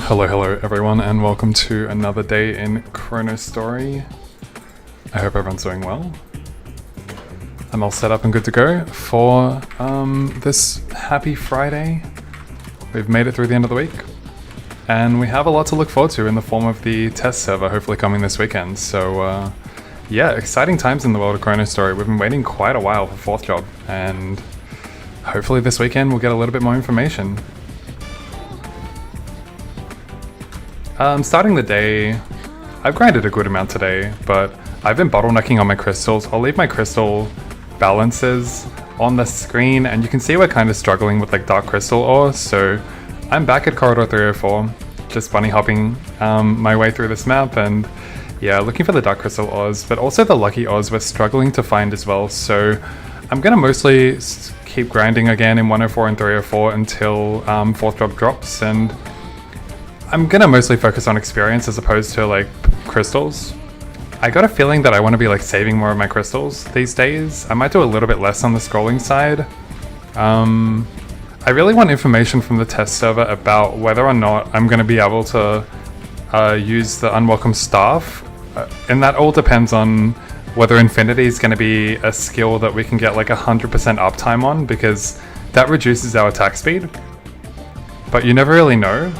Hello everyone, and welcome to another day in Chronostory. I hope everyone's doing well. I'm all set up and good to go for this happy Friday. We've made it through the end of the week, and we have a lot to look forward to in the form of the test server hopefully coming this weekend. So yeah, exciting times in the world of Chronostory. We've been waiting quite a while for 4th job, and hopefully this weekend we'll get a little bit more information. Starting the day, I've grinded a good amount today, but I've been bottlenecking on my crystals. I'll leave my crystal balances on the screen, and you can see we're kind of struggling with like dark crystal ore, so I'm back at corridor 304, just bunny hopping my way through this map, and yeah, looking for the dark crystal ores, but also the lucky ores we're struggling to find as well, so I'm gonna mostly keep grinding again in 104 and 304 until 4th job drops, and I'm gonna mostly focus on experience as opposed to like crystals. I got a feeling that I want to be like saving more of my crystals these days. I might do a little bit less on the scrolling side. I really want information from the test server about whether or not I'm going to be able to use the unwelcome staff, and that all depends on whether Infinity is going to be a skill that we can get like 100% uptime on, because that reduces our attack speed, but you never really know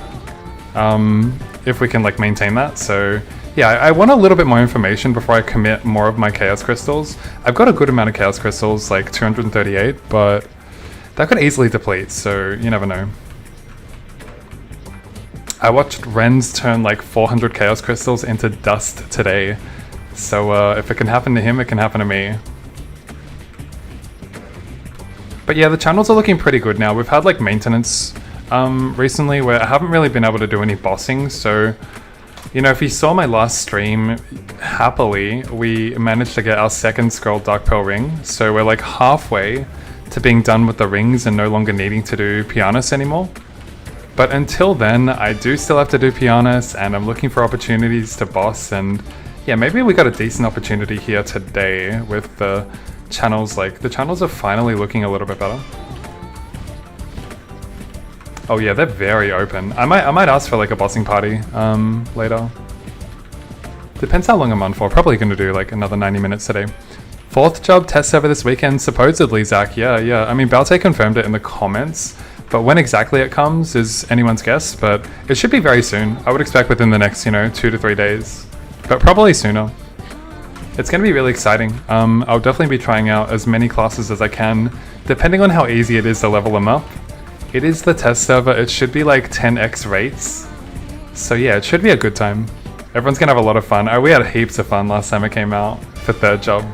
if we can like maintain that. So yeah, I want a little bit more information before I commit more of my chaos crystals. I've got a good amount of chaos crystals, like 238, but that could easily deplete, so you never know. I watched Renz turn like 400 chaos crystals into dust today, so if it can happen to him, it can happen to me. But yeah, the channels are looking pretty good now. We've had like maintenance recently where I haven't really been able to do any bossing, so you know, if you saw my last stream, happily we managed to get our 2nd scroll Dark Pearl ring, so we're like halfway to being done with the rings and no longer needing to do Pianus anymore. But until then, I do still have to do Pianus, and I'm looking for opportunities to boss, and yeah, maybe we got a decent opportunity here today with the channels. Like, the channels are finally looking a little bit better. Oh yeah, they're very open. I might ask for like a bossing party later. Depends how long I'm on for. Probably gonna do like another 90 minutes today. 4th job test server this weekend, supposedly, Zach. Yeah. I mean, Balte confirmed it in the comments, but when exactly it comes is anyone's guess, but it should be very soon. I would expect within the next, 2 to 3 days, but probably sooner. It's gonna be really exciting. I'll definitely be trying out as many classes as I can, depending on how easy it is to level them up. It is the test server, it should be like 10x rates. So yeah, it should be a good time. Everyone's gonna have a lot of fun. We had heaps of fun last time it came out for 3rd job.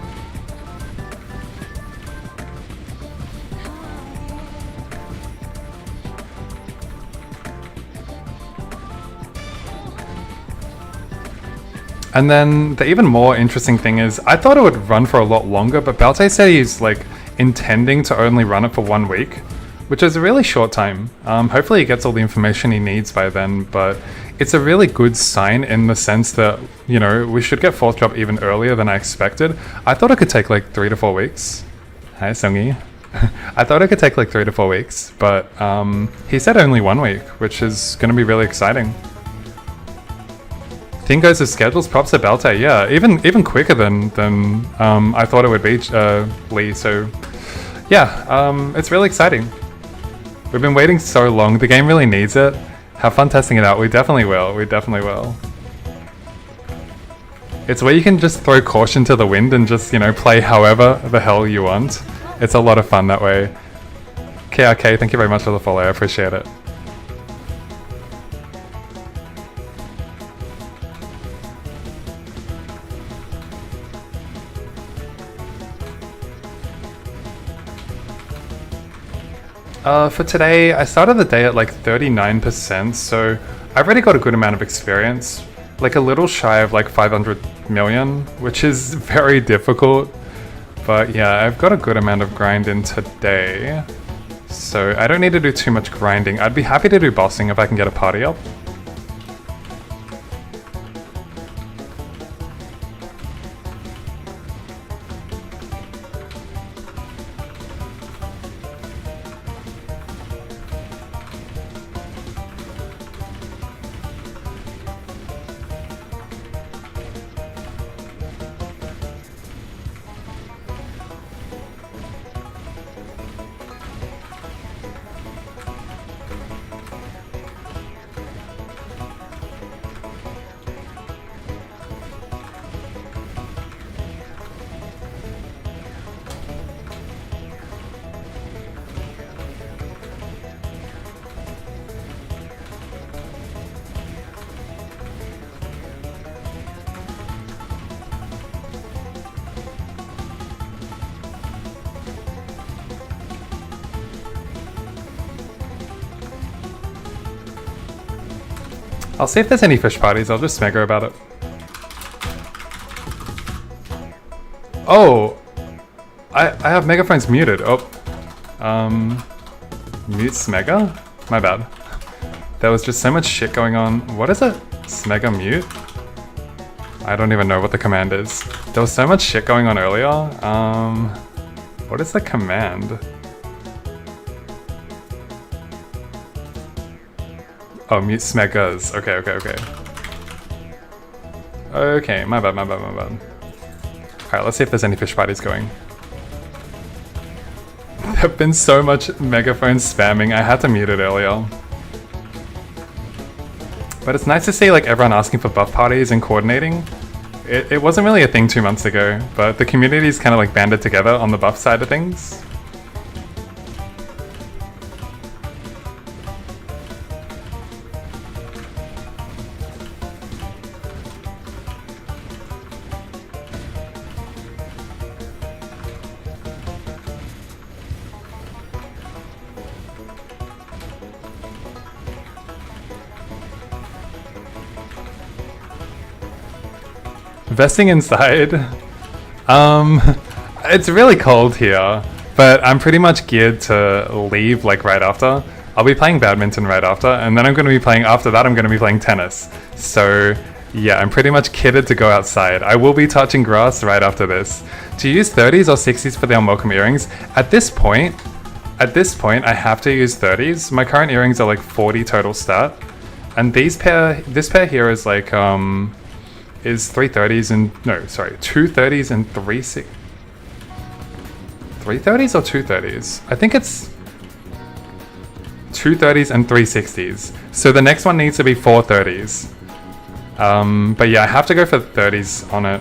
And then the even more interesting thing is, I thought it would run for a lot longer, but Balte said he's like intending to only run it for 1 week, which is a really short time. Hopefully he gets all the information he needs by then, but it's a really good sign in the sense that, we should get 4th job even earlier than I expected. I thought it could take like 3 to 4 weeks. Hi, Sungi. I thought it could take like 3 to 4 weeks, but he said only 1 week, which is going to be really exciting. Thing goes as schedules, props to Balte. Yeah, even quicker than I thought it would be, Lee. So yeah, it's really exciting. We've been waiting so long, the game really needs it. Have fun testing it out, we definitely will. It's where you can just throw caution to the wind and just, play however the hell you want. It's a lot of fun that way. KRK, thank you very much for the follow, I appreciate it. For today, I started the day at like 39%, so I've already got a good amount of experience, like a little shy of like 500 million, which is very difficult, but yeah, I've got a good amount of grind in today, so I don't need to do too much grinding. I'd be happy to do bossing if I can get a party up. I'll see if there's any fish parties, I'll just smeg her about it. Oh! I have megaphones muted. Oh. Mute Smega? My bad. There was just so much shit going on. What is it? Smega mute? I don't even know what the command is. There was so much shit going on earlier. What is the command? Oh, mute Smegas. Okay, okay, okay. Okay, my bad, my bad, my bad. Alright, let's see if there's any fish parties going. There have been so much megaphone spamming, I had to mute it earlier. But it's nice to see like everyone asking for buff parties and coordinating. It wasn't really a thing 2 months ago, but the community's kind of like banded together on the buff side of things. Vesting inside. It's really cold here, but I'm pretty much geared to leave like right after. I'll be playing badminton right after, and then I'm going to be playing, after that I'm going to be playing tennis. So yeah, I'm pretty much kitted to go outside. I will be touching grass right after this. To use 30s or 60s for the unwelcome earrings, at this point, I have to use 30s. My current earrings are like 40 total stat, and this pair here is like, is 330s and, no, sorry, 230s and 330s or 230s? I think it's 230s and 360s. So the next one needs to be 430s. But yeah, I have to go for 30s on it.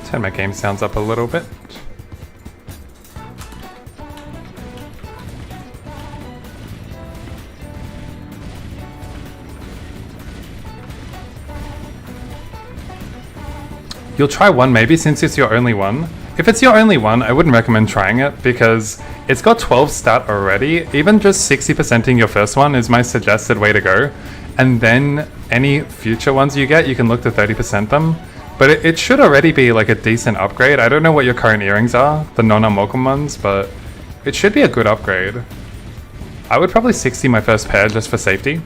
Turn my game sounds up a little bit. You'll try one maybe since it's your only one. If it's your only one, I wouldn't recommend trying it because it's got 12 stat already. Even just 60%ing your first one is my suggested way to go. And then any future ones you get, you can look to 30% them. But it should already be like a decent upgrade. I don't know what your current earrings are, the non-unwelcome ones, but it should be a good upgrade. I would probably 60 my first pair just for safety.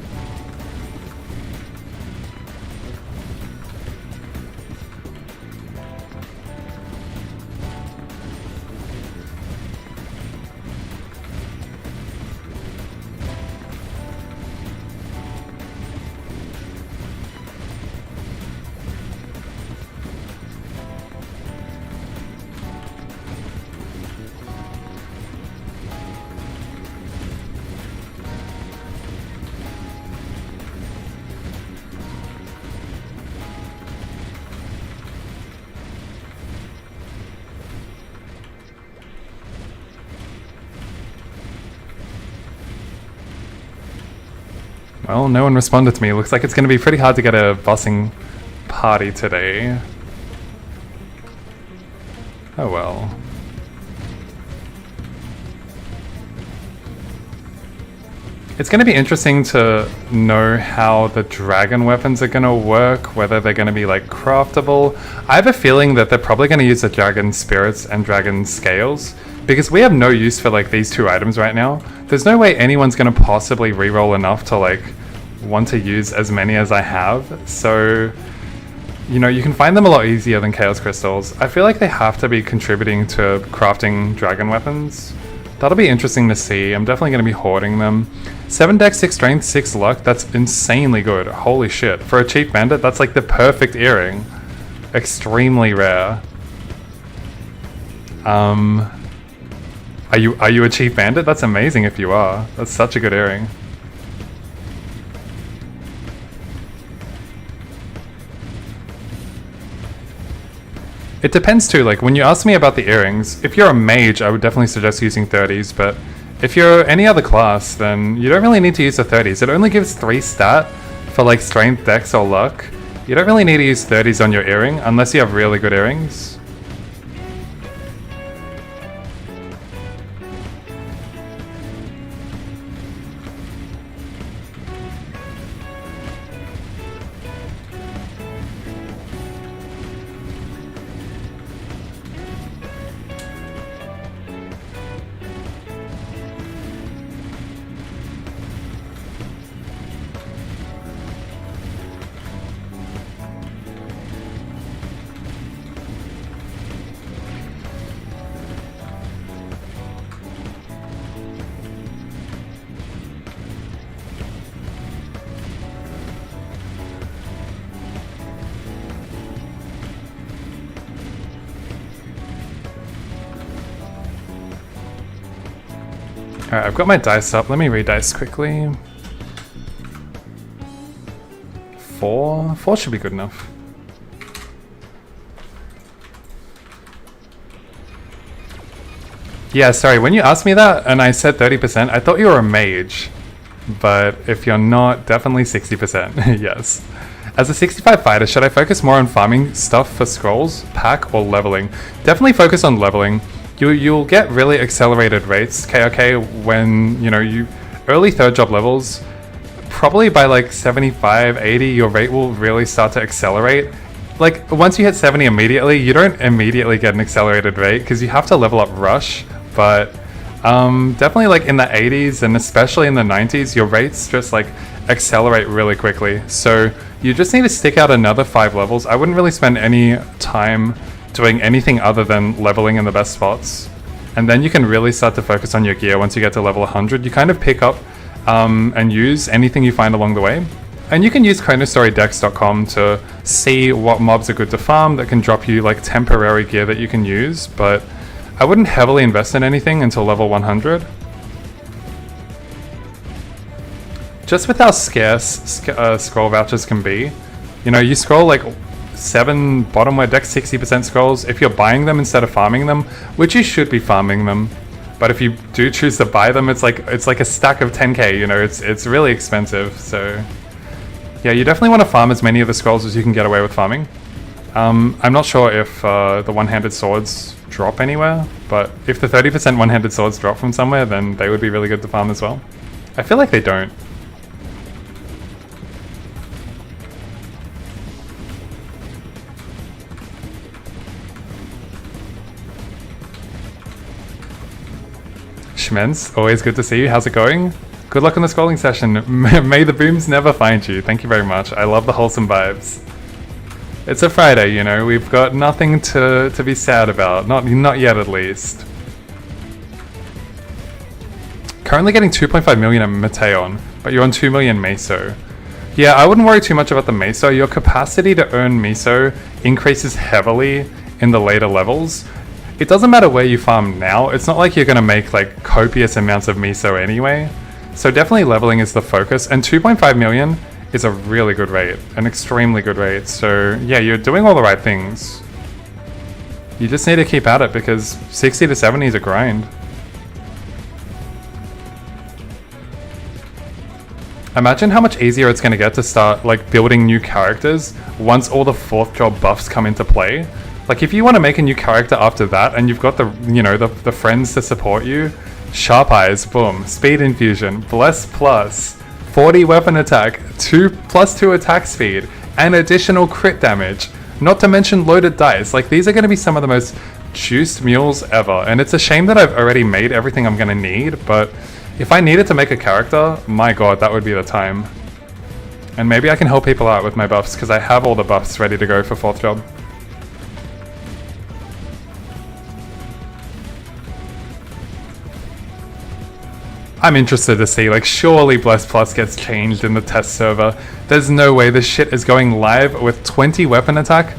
Well, no one responded to me. Looks like it's going to be pretty hard to get a bossing party today. Oh well. It's going to be interesting to know how the dragon weapons are going to work, whether they're going to be like craftable. I have a feeling that they're probably going to use the dragon spirits and dragon scales, because we have no use for like these two items right now. There's no way anyone's going to possibly reroll enough to like want to use as many as I have. So, you know, you can find them a lot easier than chaos crystals. I feel like they have to be contributing to crafting dragon weapons. That'll be interesting to see. I'm definitely going to be hoarding them. 7 dex, 6 strength, 6 luck. That's insanely good. Holy shit. For a chief bandit, that's like the perfect earring. Extremely rare. Are you a chief bandit? That's amazing if you are. That's such a good earring. It depends too, like when you ask me about the earrings, if you're a mage, I would definitely suggest using 30s, but if you're any other class, then you don't really need to use the 30s. It only gives 3 stat for like strength, dex, or luck. You don't really need to use 30s on your earring unless you have really good earrings. Alright, I've got my dice up. Let me re-dice quickly. 4? 4 should be good enough. Yeah, sorry, when you asked me that and I said 30%, I thought you were a mage. But if you're not, definitely 60%, yes. As a 65 fighter, should I focus more on farming stuff for scrolls, pack, or leveling? Definitely focus on leveling. You'll get really accelerated rates, KRK, when, you know, you early third job levels, probably by like 75, 80, your rate will really start to accelerate. Like, once you hit 70 immediately, you don't immediately get an accelerated rate because you have to level up rush, but definitely like in the 80s and especially in the 90s, your rates just like accelerate really quickly. So you just need to stick out another 5 levels. I wouldn't really spend any time doing anything other than leveling in the best spots, and then you can really start to focus on your gear. Once you get to level 100, you kind of pick up and use anything you find along the way, and you can use chronostorydex.com to see what mobs are good to farm that can drop you like temporary gear that you can use, but I wouldn't heavily invest in anything until level 100. Just with how scarce scroll vouchers can be, you know, you scroll like 7 bottomware deck 60% scrolls if you're buying them instead of farming them, which you should be farming them. But if you do choose to buy them, it's like a stack of 10k, you know, it's really expensive. So yeah, you definitely want to farm as many of the scrolls as you can get away with farming. I'm not sure if the one-handed swords drop anywhere, but if the 30% one-handed swords drop from somewhere, then they would be really good to farm as well. I feel like they don't. Schmenz, always good to see you. How's it going? Good luck on the scrolling session. May the booms never find you. Thank you very much. I love the wholesome vibes. It's a Friday, you know. We've got nothing to be sad about. Not yet, at least. Currently getting 2.5 million at Mateon, but you're on 2 million Meso. Yeah, I wouldn't worry too much about the Meso. Your capacity to earn Meso increases heavily in the later levels. It doesn't matter where you farm now. It's not like you're going to make like copious amounts of Meso anyway. So definitely leveling is the focus, and 2.5 million is a really good rate, an extremely good rate. So yeah, you're doing all the right things. You just need to keep at it because 60 to 70 is a grind. Imagine how much easier it's going to get to start like building new characters once all the 4th job buffs come into play. Like if you want to make a new character after that and you've got the, you know, the friends to support you, Sharp Eyes, boom, Speed Infusion, Bless Plus, 40 weapon attack, 2+2 attack speed, and additional crit damage, not to mention loaded dice. Like these are going to be some of the most juiced mules ever, and it's a shame that I've already made everything I'm going to need, but if I needed to make a character, my god, that would be the time. And maybe I can help people out with my buffs because I have all the buffs ready to go for 4th job. I'm interested to see, like, surely Bless Plus gets changed in the test server. There's no way this shit is going live with 20 weapon attack,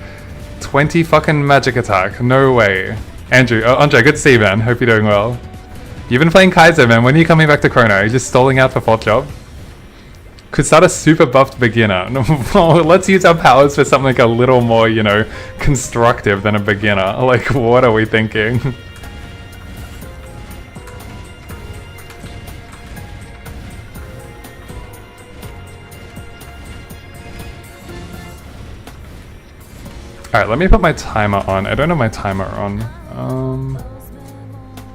20 fucking magic attack. No way. Andrew, Andre, good to see you, man. Hope you're doing well. You've been playing Kaiser, man. When are you coming back to Chrono? Are you just stalling out for 4th job? could start a super buffed beginner. Let's use our powers for something a little more, you know, constructive than a beginner. Like, what are we thinking? Alright, let me put my timer on. I don't have my timer on.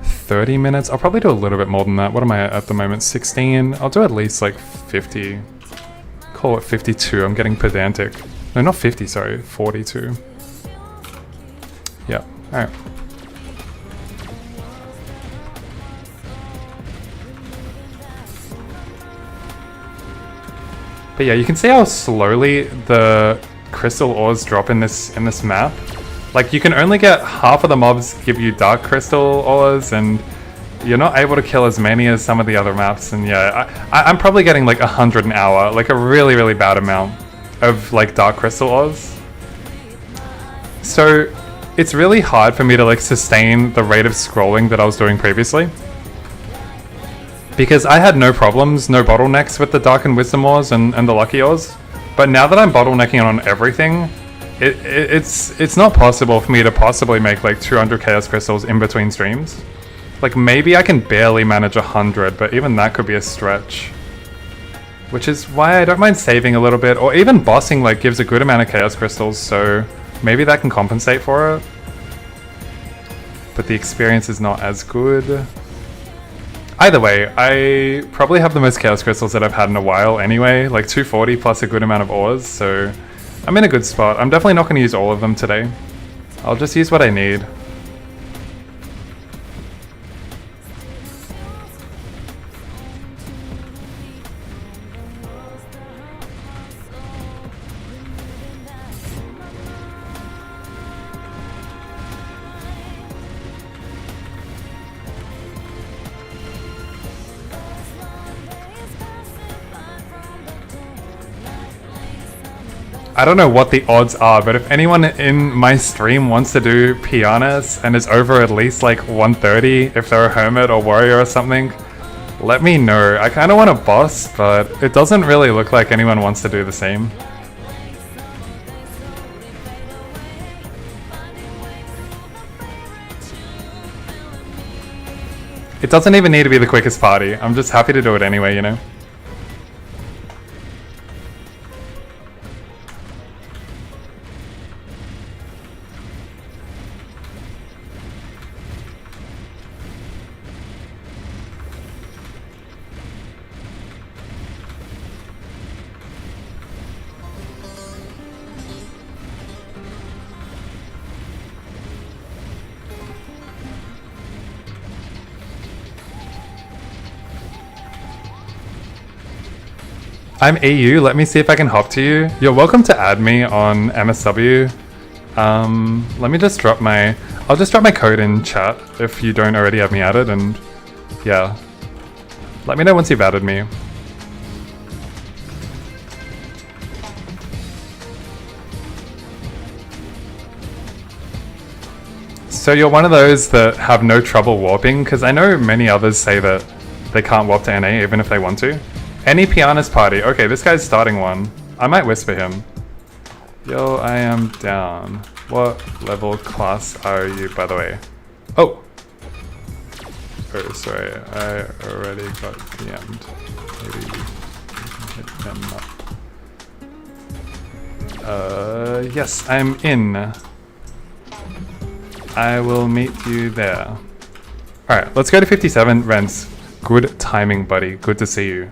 30 minutes? I'll probably do a little bit more than that. What am I at the moment? 16? I'll do at least like 50. Call it 52. I'm getting pedantic. No, not 50, sorry. 42. Yeah, alright. But yeah, you can see how slowly the crystal ores drop in this map. Like, you can only get half of the mobs give you dark crystal ores, and you're not able to kill as many as some of the other maps. And yeah, I'm probably getting like 100 an hour, like a really, really bad amount of like dark crystal ores. So it's really hard for me to like sustain the rate of scrolling that I was doing previously, because I had no problems, no bottlenecks with the dark and wisdom ores and the lucky ores. But now that I'm bottlenecking on everything, it's not possible for me to possibly make like 200 chaos crystals in between streams. Like, maybe I can barely manage 100, but even that could be a stretch. Which is why I don't mind saving a little bit, or even bossing like gives a good amount of chaos crystals, so maybe that can compensate for it. But the experience is not as good. Either way, I probably have the most chaos crystals that I've had in a while anyway, like 240 plus a good amount of ores, so I'm in a good spot. I'm definitely not going to use all of them today. I'll just use what I need. I don't know what the odds are, but if anyone in my stream wants to do pianos and is over at least like 130, if they're a hermit or warrior or something, let me know. I kind of want to boss, but it doesn't really look like anyone wants to do the same. It doesn't even need to be the quickest party. I'm just happy to do it anyway, you know? I'm EU, let me see if I can hop to you. You're welcome to add me on MSW. Let me just drop my... I'll just drop my code in chat if you don't already have me added, and yeah. Let me know once you've added me. So you're one of those that have no trouble warping? Because I know many others say that they can't warp to NA even if they want to. Any pianist party. Okay, this guy's starting one. I might whisper him. Yo, I am down. What level class are you, by the way? Oh! Oh, sorry. I already got PM'd. Maybe you can hit them up. Yes, I'm in. I will meet you there. Alright, let's go to 57. Rens, good timing, buddy. Good to see you.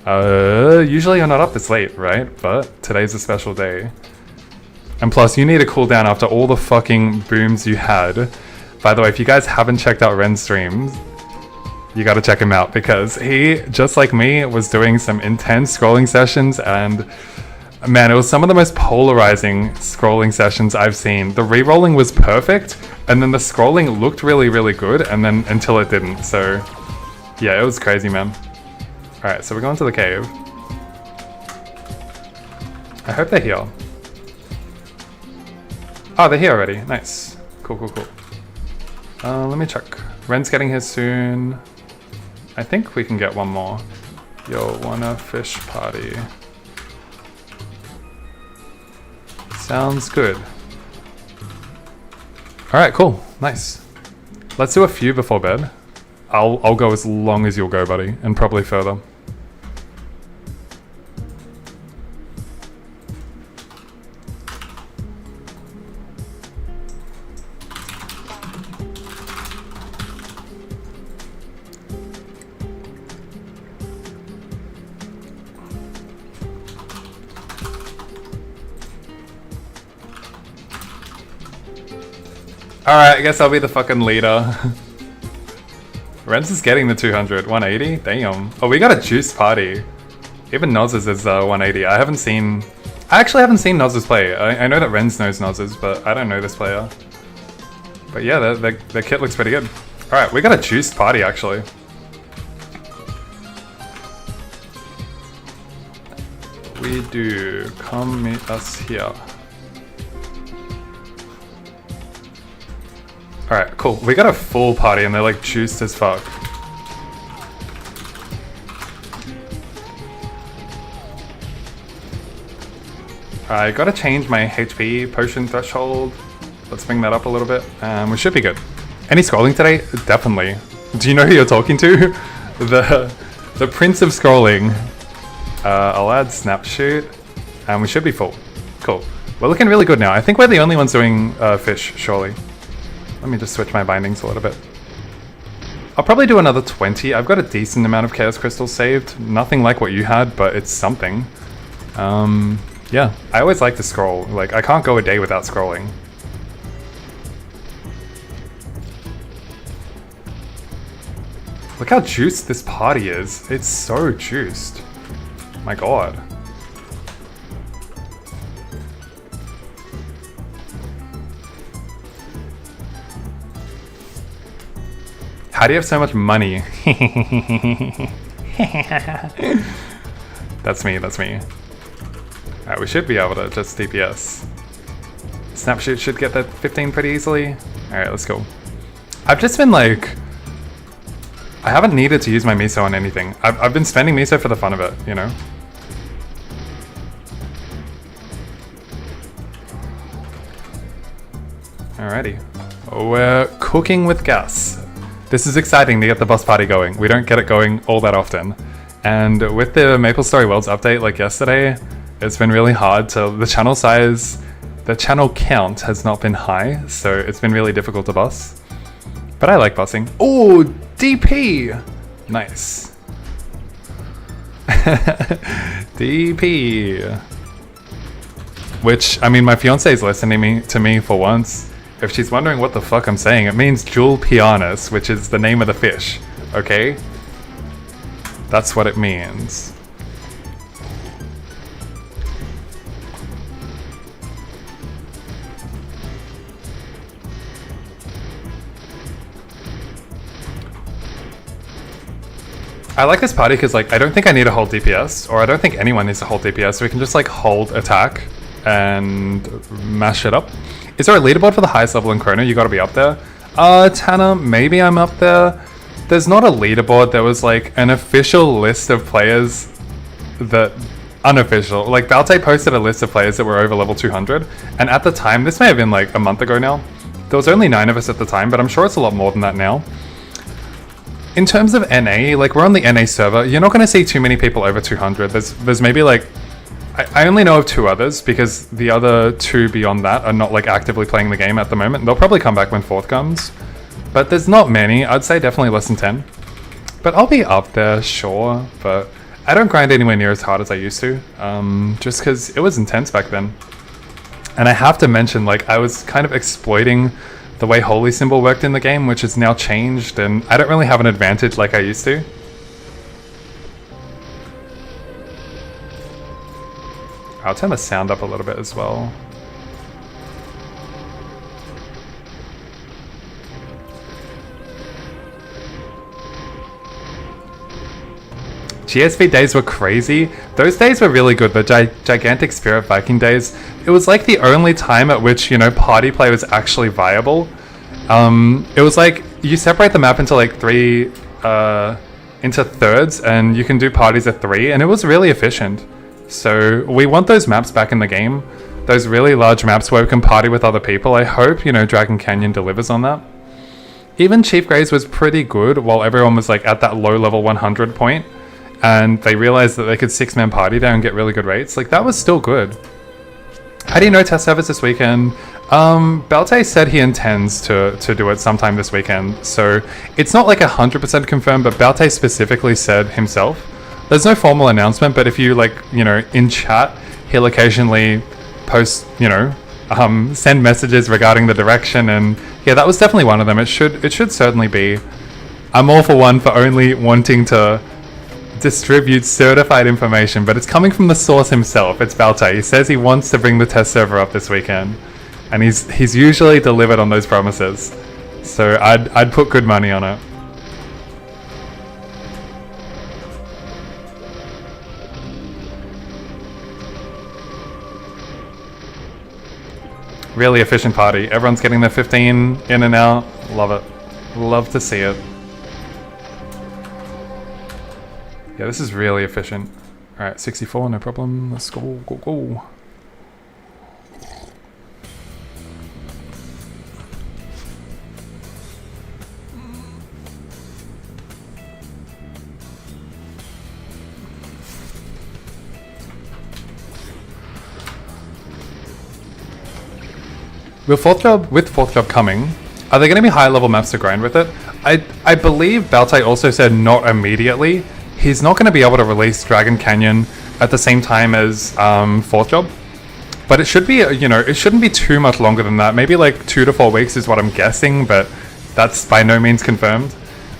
Usually you're not up this late, right? But today's a special day. And plus, you need to cool down after all the fucking booms you had. By the way, if you guys haven't checked out Ren's streams, you gotta check him out, because he, just like me, was doing some intense scrolling sessions, and man, it was some of the most polarizing scrolling sessions I've seen. The re-rolling was perfect, and then the scrolling looked really, really good, and then until it didn't. So yeah, it was crazy, man. Alright, so we're going to the cave. I hope they're here. Oh, they're here already. Nice. Cool, cool, cool. Let me check. Ren's getting here soon. I think we can get one more. Yo, wanna fish party? Sounds good. Alright, cool. Nice. Let's do a few before bed. I'll go as long as you'll go, buddy, and probably further. Alright, I guess I'll be the fucking leader. Renz is getting the 200. 180? Damn. Oh, we got a juiced party. Even Noz's is 180. I actually haven't seen Noz's play. I know that Renz knows Noz's, but I don't know this player. But yeah, the kit looks pretty good. Alright, we got a juiced party actually. We do. Come meet us here. Alright, cool. We got a full party and they're like juiced as fuck. I gotta change my HP potion threshold. Let's bring that up a little bit. We should be good. Any scrolling today? Definitely. Do you know who you're talking to? The Prince of Scrolling. I'll add Snapshoot. And we should be full. Cool. We're looking really good now. I think we're the only ones doing fish, surely. Let me just switch my bindings a little bit. I'll probably do another 20. I've got a decent amount of Chaos Crystals saved. Nothing like what you had, but it's something. Yeah, I always like to scroll. Like, I can't go a day without scrolling. Look how juiced this party is. It's so juiced. My god. How do you have so much money? That's me, that's me. Alright, we should be able to just DPS. Snapshoot should get that 15 pretty easily. Alright, let's go. I've just been like... I haven't needed to use my miso on anything. I've been spending miso for the fun of it, you know? Alrighty. We're cooking with gas. This is exciting to get the boss party going. We don't get it going all that often. And with the MapleStory Worlds update like yesterday, it's been really hard to... The channel size, the channel count has not been high, so it's been really difficult to boss. But I like bossing. Oh, DP! Nice. DP. Which, I mean, my fiance is listening to me for once. If she's wondering what the fuck I'm saying, it means Jewel Pianus, which is the name of the fish, okay? That's what it means. I like this party because, like, I don't think I need to hold DPS, or I don't think anyone needs to hold DPS, so we can just, like, hold attack and mash it up. Is there a leaderboard for the highest level in Chrono? You gotta be up there. Tanner, maybe I'm up there. There's not a leaderboard. There was like an official list of players that... Unofficial. Like Balte posted a list of players that were over level 200. And at the time, this may have been like a month ago now. There was only 9 of us at the time, but I'm sure it's a lot more than that now. In terms of NA, like we're on the NA server. You're not gonna see too many people over 200. There's maybe like... I only know of 2 others because the other 2 beyond that are not like actively playing the game at the moment. They'll probably come back when 4th comes. But there's not many. I'd say definitely less than 10. But I'll be up there, sure. But I don't grind anywhere near as hard as I used to. Just because it was intense back then. And I have to mention, like, I was kind of exploiting the way Holy Symbol worked in the game, which has now changed. And I don't really have an advantage like I used to. I'll turn the sound up a little bit as well. GSV days were crazy. Those days were really good, the gigantic Spirit Viking days. It was like the only time at which, you know, party play was actually viable. It was like, you separate the map into like 3 into thirds, and you can do parties of 3, and it was really efficient. So we want those maps back in the game, those really large maps where we can party with other people. I hope, you know, Dragon Canyon delivers on that. Even Chief Grays was pretty good while everyone was like at that low level 100 point, and they realized that they could 6-man party there and get really good rates. Like, that was still good. How do you know test servers this weekend? Belte said he intends to do it sometime this weekend, so it's not like 100% confirmed, but Belte specifically said himself. There's no formal announcement, but if you, like, you know, in chat, he'll occasionally post, you know, send messages regarding the direction, and yeah, that was definitely one of them. It should certainly be. I'm all for one for only wanting to distribute certified information, but it's coming from the source himself. It's Belte. He says he wants to bring the test server up this weekend, and he's usually delivered on those promises. So I'd put good money on it. Really efficient party. Everyone's getting their 15 in and out. Love it. Love to see it. Yeah, this is really efficient. Alright, 64, no problem. Let's go, go, go. With fourth job coming, are there going to be high level maps to grind with it? I believe Belte also said not immediately. He's not going to be able to release Dragon Canyon at the same time as fourth job, but it should be, you know, it shouldn't be too much longer than that. Maybe like 2 to 4 weeks is what I'm guessing, but that's by no means confirmed.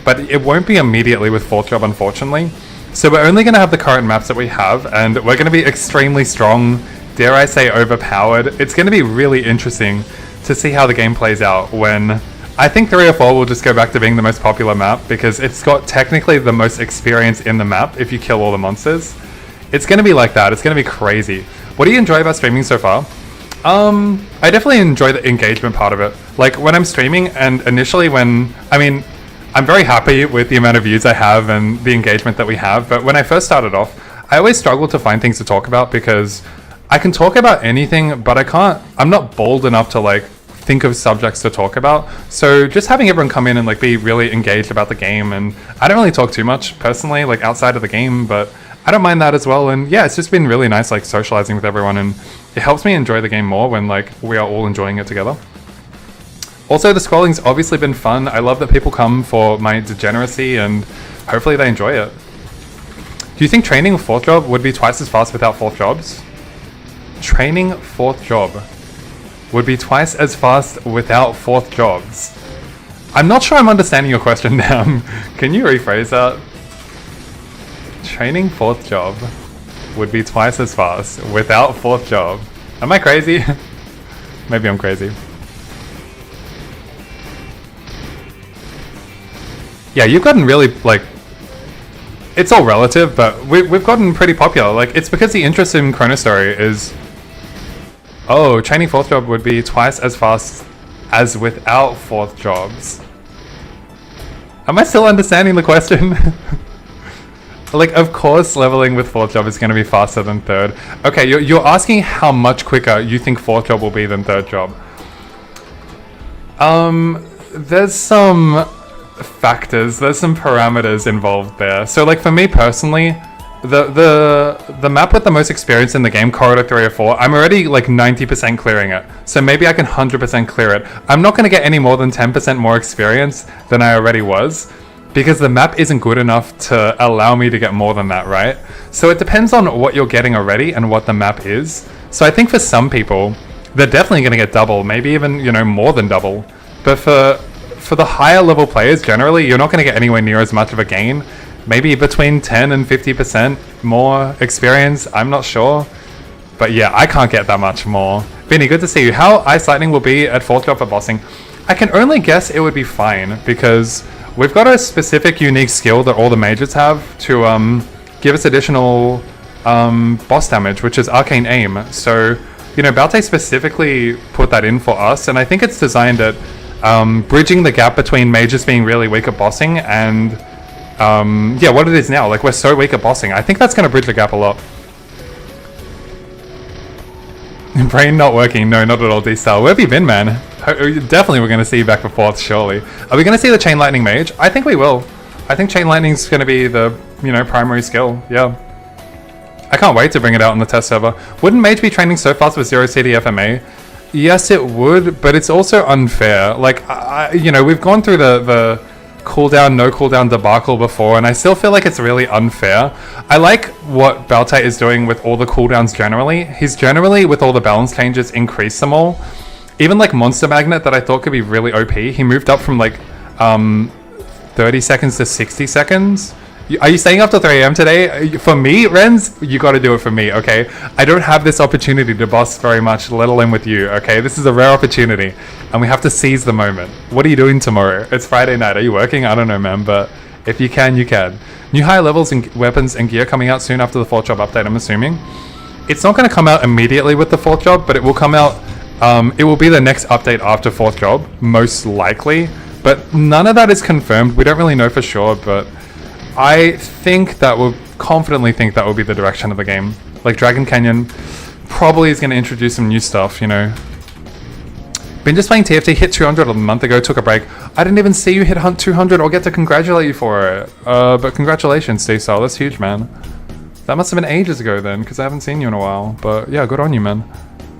But it won't be immediately with fourth job, unfortunately. So we're only going to have the current maps that we have, and we're going to be extremely strong, dare I say overpowered. It's going to be really interesting to see how the game plays out when I think 3 or 4 will just go back to being the most popular map, because it's got technically the most experience in the map if you kill all the monsters. It's going to be like that. It's going to be crazy. What do you enjoy about streaming so far? I definitely enjoy the engagement part of it. Like when I'm streaming, and initially I'm very happy with the amount of views I have and the engagement that we have, but when I first started off, I always struggled to find things to talk about, because I can talk about anything, but I'm not bold enough to like think of subjects to talk about. So just having everyone come in and like be really engaged about the game, and I don't really talk too much personally, like outside of the game, but I don't mind that as well. And yeah, it's just been really nice like socializing with everyone, and it helps me enjoy the game more when like we are all enjoying it together. Also, the scrolling's obviously been fun. I love that people come for my degeneracy, and hopefully they enjoy it. Do you think training fourth job would be twice as fast without fourth jobs? Training fourth job would be twice as fast without fourth jobs. I'm not sure I'm understanding your question now. Can you rephrase that? Training fourth job would be twice as fast without fourth job. Am I crazy? Maybe I'm crazy. Yeah, you've gotten really, like, it's all relative, but we've gotten pretty popular. Like, it's because the interest in Chronostory is, oh, training fourth job would be twice as fast as without fourth jobs. Am I still understanding the question? Like, of course leveling with fourth job is going to be faster than third. Okay, you're asking how much quicker you think fourth job will be than third job. There's some factors, there's some parameters involved there. So like for me personally, the map with the most experience in the game, Corridor 3 or 4, I'm already like 90% clearing it. So maybe I can 100% clear it. I'm not going to get any more than 10% more experience than I already was, because the map isn't good enough to allow me to get more than that, right? So it depends on what you're getting already and what the map is. So I think for some people, they're definitely going to get double, maybe even, you know, more than double. But for the higher level players, generally, you're not going to get anywhere near as much of a gain. Maybe between 10 and 50% more experience, I'm not sure. But yeah, I can't get that much more. Vinny, good to see you. How Ice Lightning will be at fourth job for bossing? I can only guess it would be fine, because we've got a specific unique skill that all the mages have to give us additional boss damage, which is Arcane Aim. So, you know, Belte specifically put that in for us, and I think it's designed at bridging the gap between mages being really weak at bossing and yeah, what it is now. Like, we're so weak at bossing. I think that's going to bridge the gap a lot. Brain not working. No, not at all, D-Star. Where have you been, man? Definitely we're going to see you back for 4th, surely. Are we going to see the Chain Lightning Mage? I think we will. I think Chain Lightning's going to be the, you know, primary skill. Yeah. I can't wait to bring it out on the test server. Wouldn't Mage be training so fast with 0 CD FMA? Yes, it would, but it's also unfair. Like, you know, we've gone through the cooldown, no cooldown debacle before, and I still feel like it's really unfair. I like what Baltai is doing with all the cooldowns generally. He's generally, with all the balance changes, increased them all. Even like Monster Magnet that I thought could be really OP, he moved up from like 30 seconds to 60 seconds. Are you staying up till 3 AM today? For me, Renz, you gotta do it for me, okay? I don't have this opportunity to boss very much, let alone with you, okay? This is a rare opportunity, and we have to seize the moment. What are you doing tomorrow? It's Friday night. Are you working? I don't know, man, but if you can, you can. New higher levels and weapons and gear coming out soon after the 4th job update, I'm assuming. It's not gonna come out immediately with the 4th job, but it will come out, it will be the next update after 4th job, most likely. But none of that is confirmed. We don't really know for sure, but I think that will confidently think that will be the direction of the game. Like Dragon Canyon probably is going to introduce some new stuff, you know. Been just playing TFT, hit 200 a month ago, took a break. I didn't even see you hit 200 or get to congratulate you for it. But congratulations, Stay-Style, that's huge, man. That must have been ages ago then, because I haven't seen you in a while. But yeah, good on you, man.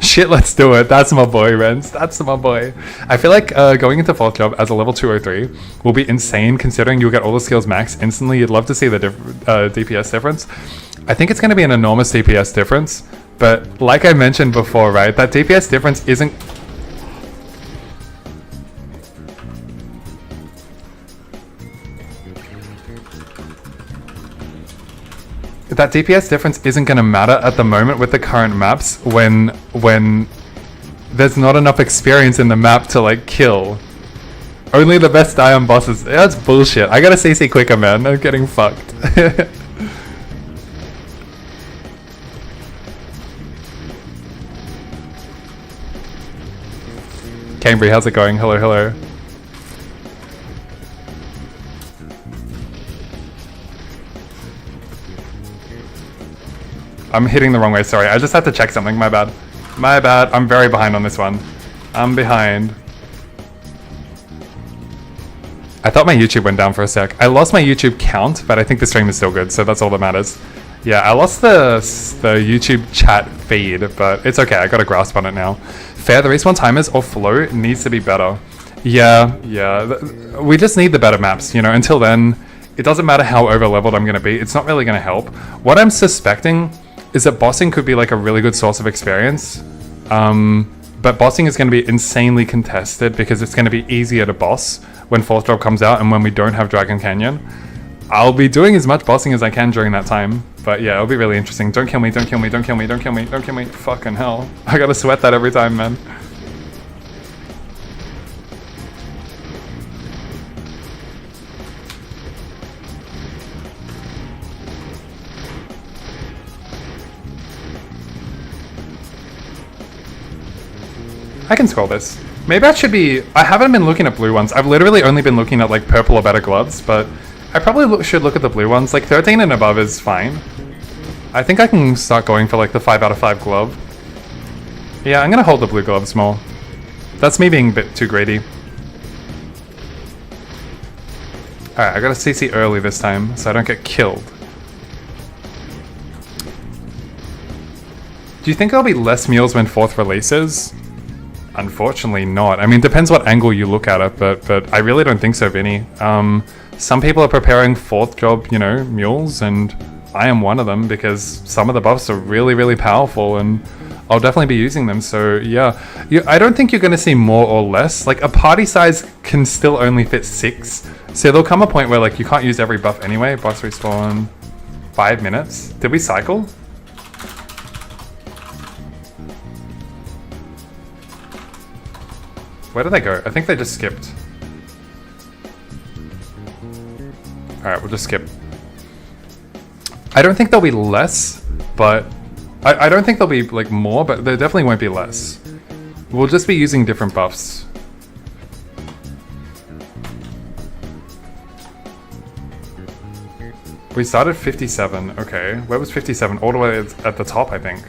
Shit, let's do it. That's my boy, Renz. That's my boy. I feel like going into 4th job as a level 203 will be insane, considering you'll get all the skills max instantly. You'd love to see the DPS difference. I think it's going to be an enormous DPS difference, but like I mentioned before, right, that DPS difference isn't... That DPS difference isn't going to matter at the moment with the current maps when there's not enough experience in the map to like kill. Only the best die on bosses. That's bullshit. I gotta CC quicker, man. I'm getting fucked. Cambry, how's it going? Hello, hello. I'm hitting the wrong way, sorry. I just had to check something, my bad. My bad, I'm very behind on this one. I'm behind. I thought my YouTube went down for a sec. I lost my YouTube count, but I think the stream is still good, so that's all that matters. Yeah, I lost the YouTube chat feed, but it's okay, I got a grasp on it now. Fair, the respawn timers or flow needs to be better. Yeah, we just need the better maps, you know, until then, it doesn't matter how over-leveled I'm gonna be, it's not really gonna help. What I'm suspecting is that bossing could be like a really good source of experience, but bossing is going to be insanely contested because it's going to be easier to boss when 4th job comes out and when we don't have Dragon Canyon. I'll be doing as much bossing as I can during that time, but yeah, it'll be really interesting. Don't kill me, don't kill me, don't kill me, don't kill me, don't kill me. Fucking hell. I gotta sweat that every time, man. I can scroll this. Maybe I should be... I haven't been looking at blue ones. I've literally only been looking at like purple or better gloves, but I probably should look at the blue ones. Like 13 and above is fine. I think I can start going for like the 5 out of 5 glove. Yeah, I'm gonna hold the blue gloves more. That's me being a bit too greedy. Alright, I gotta CC early this time so I don't get killed. Do you think there'll be less mules when 4th releases? Unfortunately not. I mean, depends what angle you look at it, but I really don't think so, Vinny. Some people are preparing 4th job, you know, mules, and I am one of them because some of the buffs are really, really powerful, and I'll definitely be using them. So yeah, I don't think you're going to see more or less. Like a party size can still only fit 6, so there'll come a point where like you can't use every buff anyway. Boss respawn 5 minutes. Did we cycle? Where did they go? I think they just skipped. Alright, we'll just skip. I don't think there'll be less, but... I don't think there'll be, like, more, but there definitely won't be less. We'll just be using different buffs. We started 57. Okay, where was 57? All the way at the top, I think.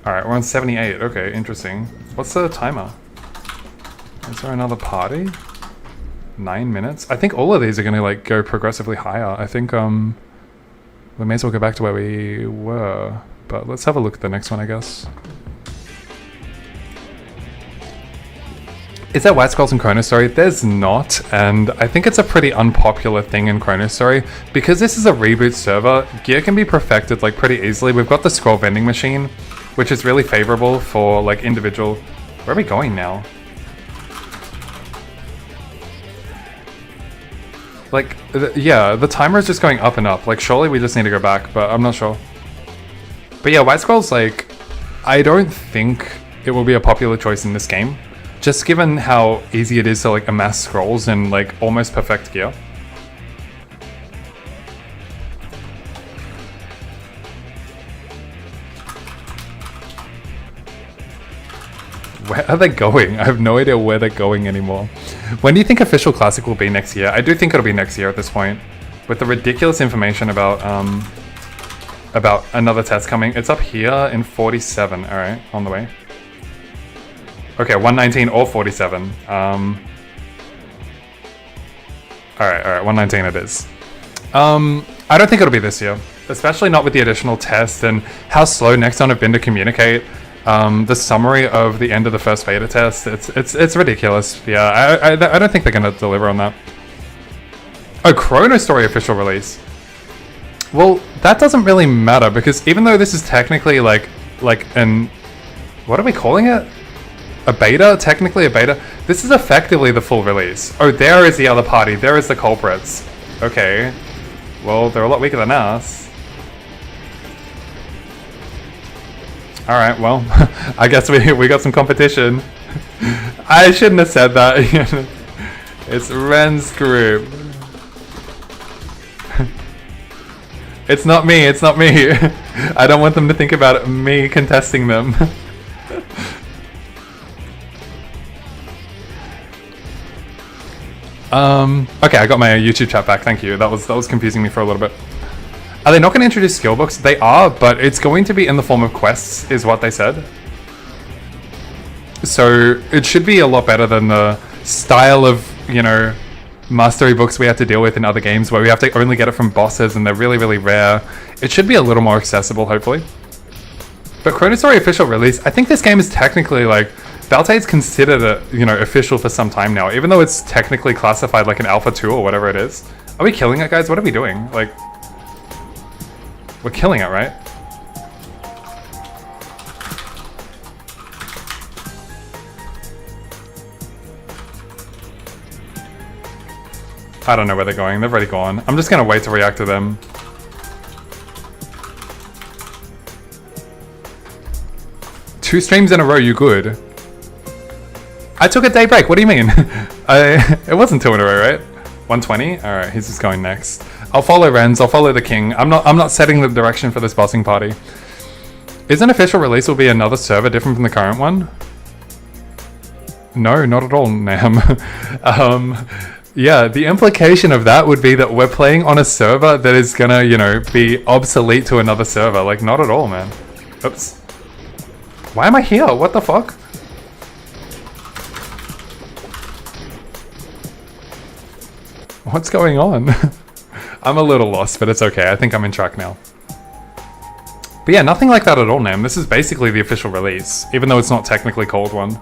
Alright, we're on 78. Okay, interesting. What's the timer? Is there another party? 9 minutes? I think all of these are gonna like go progressively higher. I think we may as well go back to where we were. But let's have a look at the next one, I guess. Is there white scrolls in Chronostory? There's not, and I think it's a pretty unpopular thing in Chronostory. Because this is a reboot server, gear can be perfected like pretty easily. We've got the scroll vending machine, which is really favorable for like individual... Where are we going now? Like, yeah, the timer is just going up and up. Like, surely we just need to go back, but I'm not sure. But yeah, white scrolls, like, I don't think it will be a popular choice in this game. Just given how easy it is to, like, amass scrolls and, like, almost perfect gear. Where are they going? I have no idea where they're going anymore. When do you think official classic will be next year? I do think it'll be next year at this point. With the ridiculous information about another test coming. It's up here in 47. All right, on the way. Okay, 119 or 47. All right, 119 it is. I don't think it'll be this year, especially not with the additional test and how slow Nexon have been to communicate. The summary of the end of the first beta test, it's ridiculous. Yeah, I don't think they're gonna deliver on that. Oh, Chronostory official release. Well, that doesn't really matter because even though this is technically like an, what are we calling it? A beta? Technically a beta. This is effectively the full release. Oh, there is the other party. There is the culprits. Okay. Well, they're a lot weaker than us. Alright, well, I guess we got some competition. I shouldn't have said that. It's Ren's group. It's not me, it's not me. I don't want them to think about me contesting them. Okay, I got my YouTube chat back, thank you. That was confusing me for a little bit. Are they not going to introduce skill books? They are, but it's going to be in the form of quests, is what they said. So it should be a lot better than the style of, you know, mastery books we have to deal with in other games where we have to only get it from bosses and they're really, really rare. It should be a little more accessible, hopefully. But Chronostory official release, I think this game is technically like, Baltade's considered it, you know, official for some time now, even though it's technically classified like an Alpha 2 or whatever it is. Are we killing it, guys? What are we doing? Like, we're killing it, right? I don't know where they're going. They've already gone. I'm just gonna wait to react to them. Two streams in a row, you good? I took a day break. What do you mean? It wasn't 2 in a row, right? 120? Alright, he's just going next. I'll follow Renz, I'll follow the king. I'm not setting the direction for this bossing party. Is an official release will be another server different from the current one? No, not at all, Nam. Yeah, the implication of that would be that we're playing on a server that is gonna, you know, be obsolete to another server. Like, not at all, man. Oops. Why am I here? What the fuck? What's going on? I'm a little lost, but it's okay. I think I'm in track now. But yeah, nothing like that at all, Nam. This is basically the official release, even though it's not technically called one.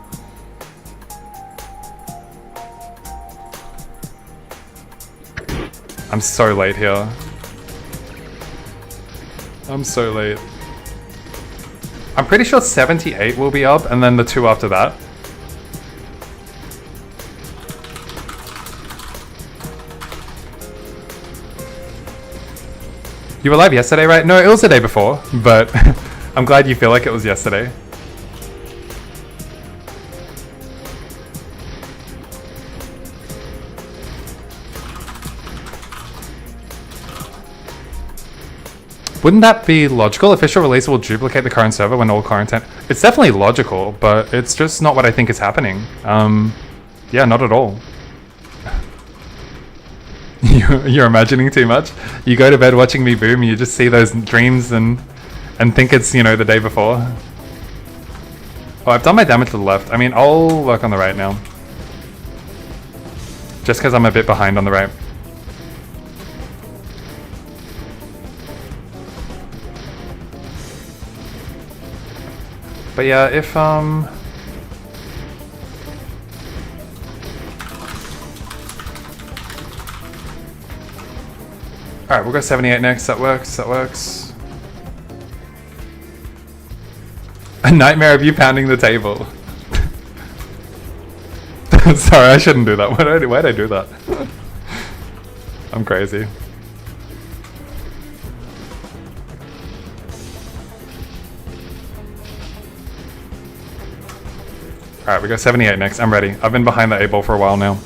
I'm so late here. I'm so late. I'm pretty sure 78 will be up, and then the 2 after that. You were live yesterday, right? No, it was the day before, but I'm glad you feel like it was yesterday. Wouldn't that be logical? Official release will duplicate the current server when all content... It's definitely logical, but it's just not what I think is happening. Yeah, not at all. You're imagining too much. You go to bed watching me boom, and you just see those dreams and think it's, you know, the day before. Oh, I've done my damage to the left. I mean, I'll work on the right now. Just because I'm a bit behind on the right. But yeah, if alright, we'll go 78 next. That works. That works. A nightmare of you pounding the table. Sorry, I shouldn't do that. Why'd I do that? I'm crazy. Alright, we go 78 next. I'm ready. I've been behind the 8-ball for a while now.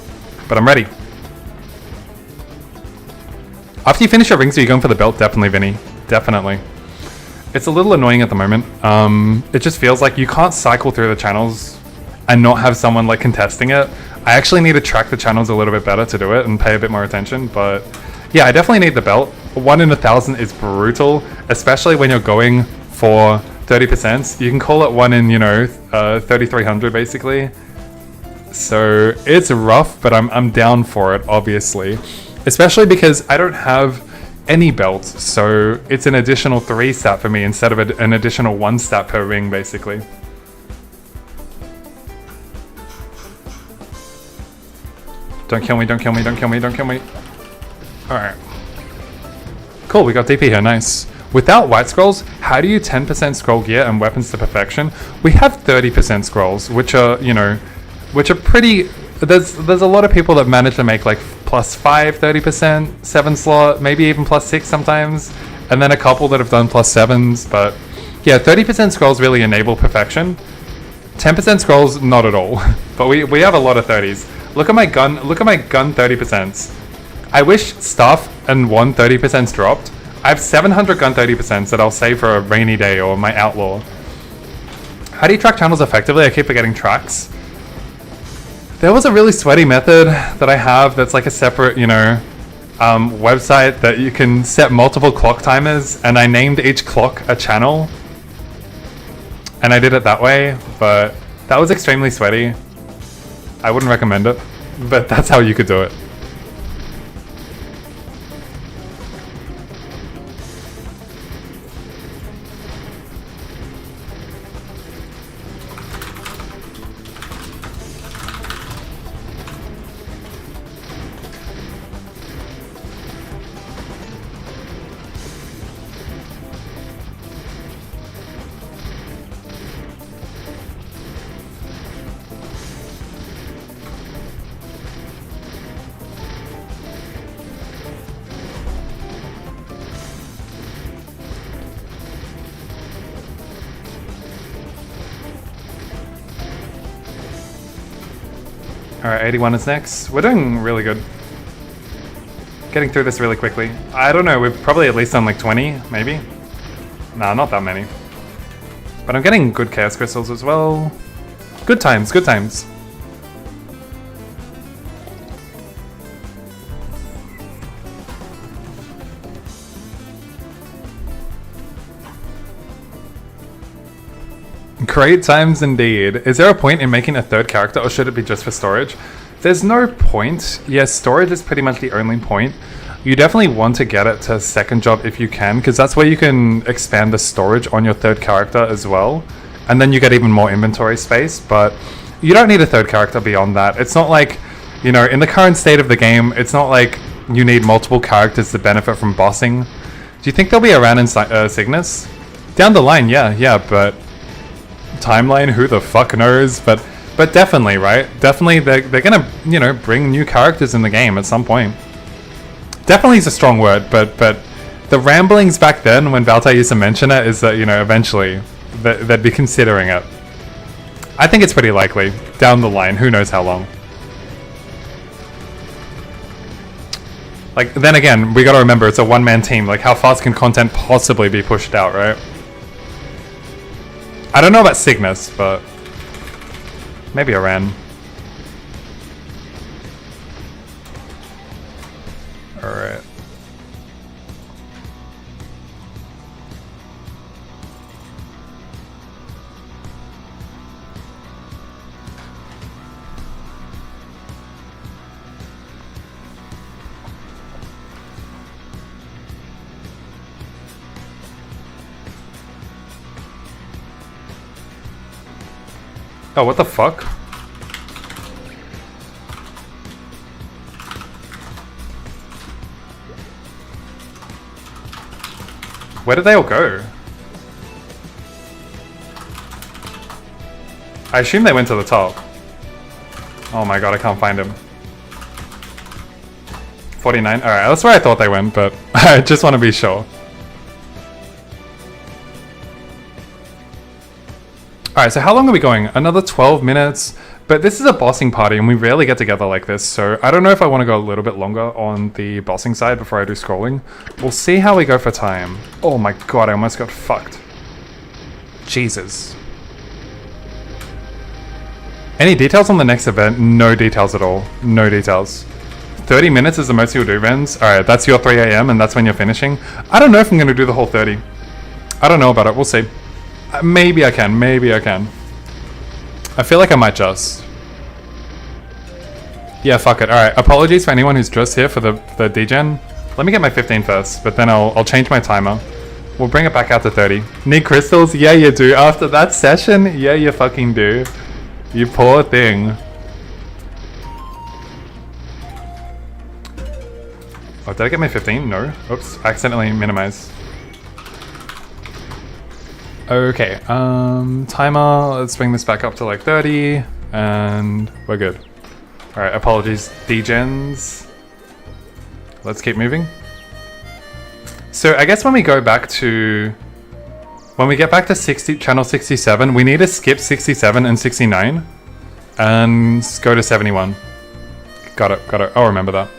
But I'm ready. After you finish your rings, are you going for the belt? Definitely, Vinny. Definitely. It's a little annoying at the moment. It just feels like you can't cycle through the channels and not have someone like contesting it. I actually need to track the channels a little bit better to do it and pay a bit more attention. But yeah, I definitely need the belt. 1 in 1,000 is brutal, especially when you're going for 30%. You can call it 1 in, you know, 3,300 basically. So it's rough, but I'm down for it, obviously. Especially because I don't have any belts, so it's an additional 3 stat for me instead of an additional 1 stat per ring, basically. Don't kill me, don't kill me, don't kill me, don't kill me. Alright. Cool, we got DP here, nice. Without white scrolls, how do you 10% scroll gear and weapons to perfection? We have 30% scrolls, which are, you know, which are pretty... There's a lot of people that manage to make like +5, 30%, 7 slot, maybe even +6 sometimes, and then a couple that have done +7s, but yeah, 30% scrolls really enable perfection. 10% scrolls, not at all. But we have a lot of 30s. Look at my gun 30%. I wish staff and 1 30% dropped. I have 700 gun 30% that I'll save for a rainy day or my outlaw. How do you track channels effectively? I keep forgetting tracks. There was a really sweaty method that I have that's like a separate, you know, website that you can set multiple clock timers, and I named each clock a channel. And I did it that way, but that was extremely sweaty. I wouldn't recommend it, but that's how you could do it. Alright, 81 is next. We're doing really good. Getting through this really quickly. I don't know, we've probably at least done like 20, maybe? Nah, not that many. But I'm getting good chaos crystals as well. Good times, good times. Great times indeed. Is there a point in making a 3rd character, or should it be just for storage? There's no point. Yes, storage is pretty much the only point. You definitely want to get it to 2nd job if you can, because that's where you can expand the storage on your 3rd character as well. And then you get even more inventory space, but you don't need a 3rd character beyond that. It's not like, you know, in the current state of the game, it's not like you need multiple characters to benefit from bossing. Do you think they'll be around in Cygnus? Down the line, yeah, but... timeline, who the fuck knows? But definitely, right? Definitely they're gonna, you know, bring new characters in the game at some point. Definitely is a strong word, but the ramblings back then when Valtai used to mention it is that, you know, eventually they'd be considering it. I think it's pretty likely. Down the line, who knows how long. Like, then again, we gotta remember it's a one-man team. Like, how fast can content possibly be pushed out, right? I don't know about Cygnus, but maybe a Ren. Alright. Oh, what the fuck? Where did they all go? I assume they went to the top. Oh my god, I can't find him. 49? Alright, that's where I thought they went, but I just want to be sure. Alright, so how long are we going? Another 12 minutes. But this is a bossing party and we rarely get together like this, so I don't know if I want to go a little bit longer on the bossing side before I do scrolling. We'll see how we go for time. Oh my god, I almost got fucked. Jesus. Any details on the next event? No details at all. No details. 30 minutes is the most you'll do, Vens. Alright, that's your 3 a.m. and that's when you're finishing. I don't know if I'm going to do the whole 30. I don't know about it. We'll see. Maybe I can. Maybe I can. I feel like I might just. Yeah, fuck it. Alright, apologies for anyone who's just here for the degen. Let me get my 15 first, but then I'll change my timer. We'll bring it back out to 30. Need crystals? Yeah, you do. After that session? Yeah, you fucking do. You poor thing. Oh, did I get my 15? No. Oops, accidentally minimize. Okay, timer, let's bring this back up to like 30, and we're good. Alright, apologies, degens. Let's keep moving. So I guess when we go back to... When we get back to channel 67, we need to skip 67 and 69, and go to 71. Got it, got it. I'll remember that.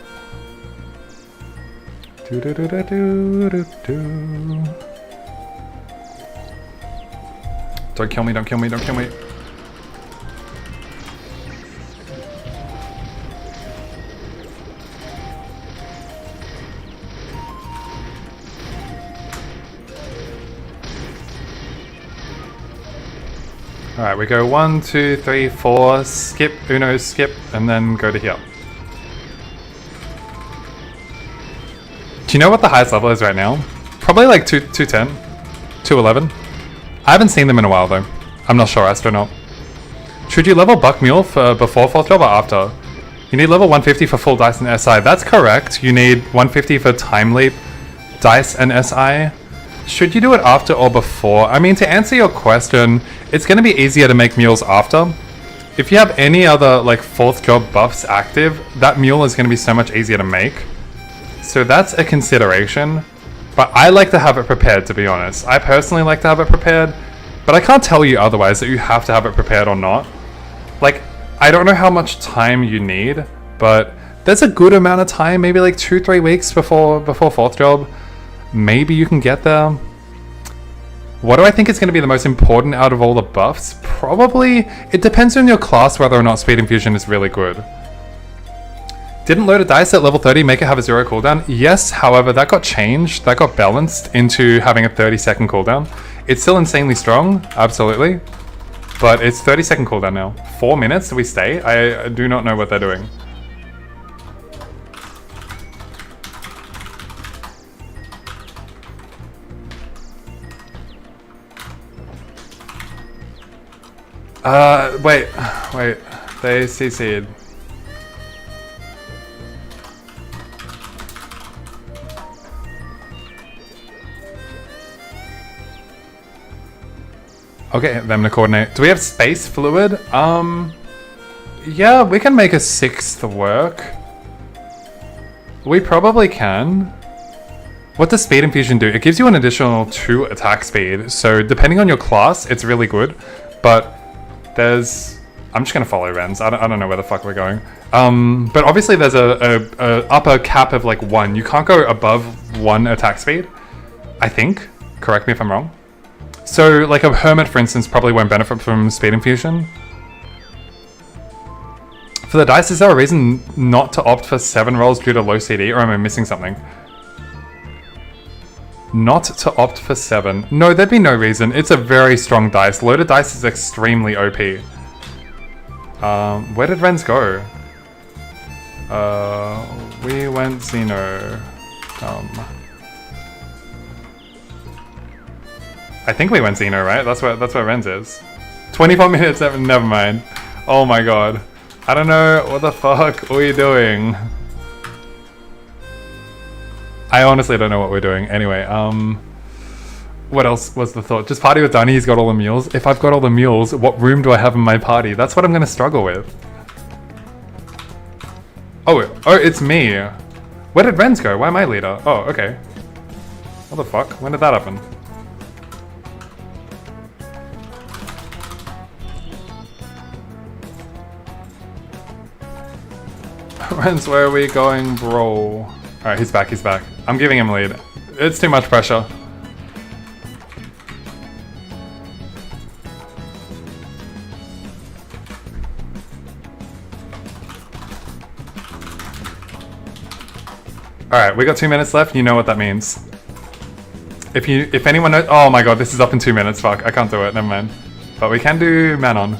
Don't kill me, don't kill me, don't kill me. Alright, we go 1, 2, 3, 4, skip, Uno, skip, and then go to here. Do you know what the highest level is right now? Probably like 210, 211. I haven't seen them in a while though. I'm not sure, Astronaut. Should you level Buck Mule for before 4th job or after? You need level 150 for full dice and SI. That's correct. You need 150 for time leap, dice and SI. Should you do it after or before? I mean, to answer your question, it's going to be easier to make mules after. If you have any other like 4th job buffs active, that mule is going to be so much easier to make. So that's a consideration. But I like to have it prepared, to be honest. I personally like to have it prepared, but I can't tell you otherwise that you have to have it prepared or not. Like, I don't know how much time you need, but there's a good amount of time, maybe like 2-3 weeks before 4th job. Maybe you can get there. What do I think is going to be the most important out of all the buffs? Probably, it depends on your class whether or not Speed Infusion is really good. Didn't load a dice at level 30 make it have a 0 cooldown? Yes, however, that got changed. That got balanced into having a 30-second cooldown. It's still insanely strong, absolutely. But it's 30-second cooldown now. 4 minutes do we stay? I do not know what they're doing. Wait. They CC'd. Okay, them to coordinate. Do we have space fluid? Yeah, we can make a 6th work. We probably can. What does Speed Infusion do? It gives you an additional 2 attack speed. So depending on your class, it's really good. But there's... I'm just gonna follow Ren's. I don't know where the fuck we're going. But obviously there's a upper cap of like 1. You can't go above 1 attack speed, I think. Correct me if I'm wrong. So, like a Hermit, for instance, probably won't benefit from Speed Infusion. For the dice, is there a reason not to opt for 7 rolls due to low CD, or am I missing something? Not to opt for 7. No, there'd be no reason. It's a very strong dice. Loaded dice is extremely OP. Where did Renz go? We went Xeno. I think we went Xeno, right? That's where Renz is. 24 minutes, never mind. Oh my god. I don't know what the fuck are we doing. I honestly don't know what we're doing. Anyway, what else was the thought? Just party with Danny, he's got all the mules. If I've got all the mules, what room do I have in my party? That's what I'm gonna struggle with. Oh, it's me. Where did Renz go? Why am I leader? Oh, okay. What the fuck? When did that happen? Renz, where are we going, bro? Alright, he's back, he's back. I'm giving him lead. It's too much pressure. Alright, we got 2 minutes left, you know what that means. If anyone knows— oh my god, this is up in 2 minutes, fuck, I can't do it, never mind. But we can do Manon.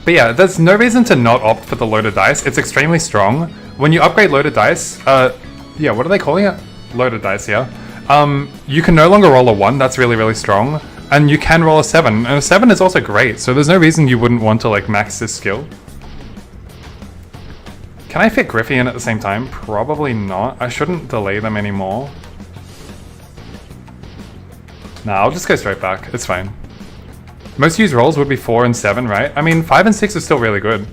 But yeah, there's no reason to not opt for the loaded dice. It's extremely strong. When you upgrade loaded dice, yeah, what are they calling it? Loaded dice, yeah. You can no longer roll a 1, that's really, really strong. And you can roll a 7, and a 7 is also great, so there's no reason you wouldn't want to like max this skill. Can I fit Griffey in at the same time? Probably not. I shouldn't delay them anymore. Nah, I'll just go straight back, it's fine. Most used rolls would be 4 and 7, right? I mean, 5 and 6 is still really good.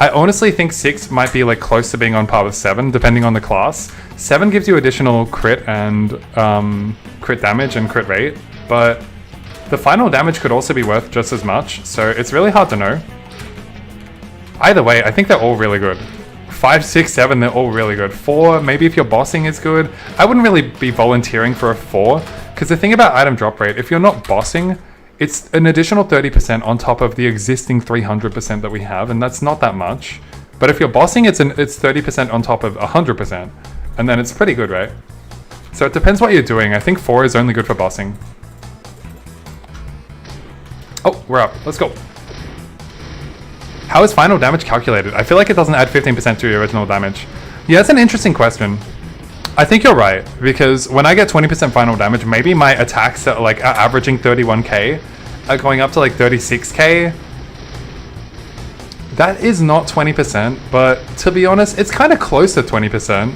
I honestly think 6 might be like close to being on par with 7, depending on the class. 7 gives you additional crit and crit damage and crit rate, but the final damage could also be worth just as much, so it's really hard to know. Either way, I think they're all really good. 5, 6, 7, they're all really good. 4, maybe if your bossing is good. I wouldn't really be volunteering for a 4, because the thing about item drop rate, if you're not bossing, it's an additional 30% on top of the existing 300% that we have, and that's not that much. But if you're bossing, it's 30% on top of 100%, and then it's pretty good, right? So it depends what you're doing. I think 4 is only good for bossing. Oh, we're up. Let's go. How is final damage calculated? I feel like it doesn't add 15% to your original damage. Yeah, that's an interesting question. I think you're right, because when I get 20% final damage, maybe my attacks are like averaging 31k are going up to like 36k. That is not 20%, but to be honest, it's kind of close to 20%.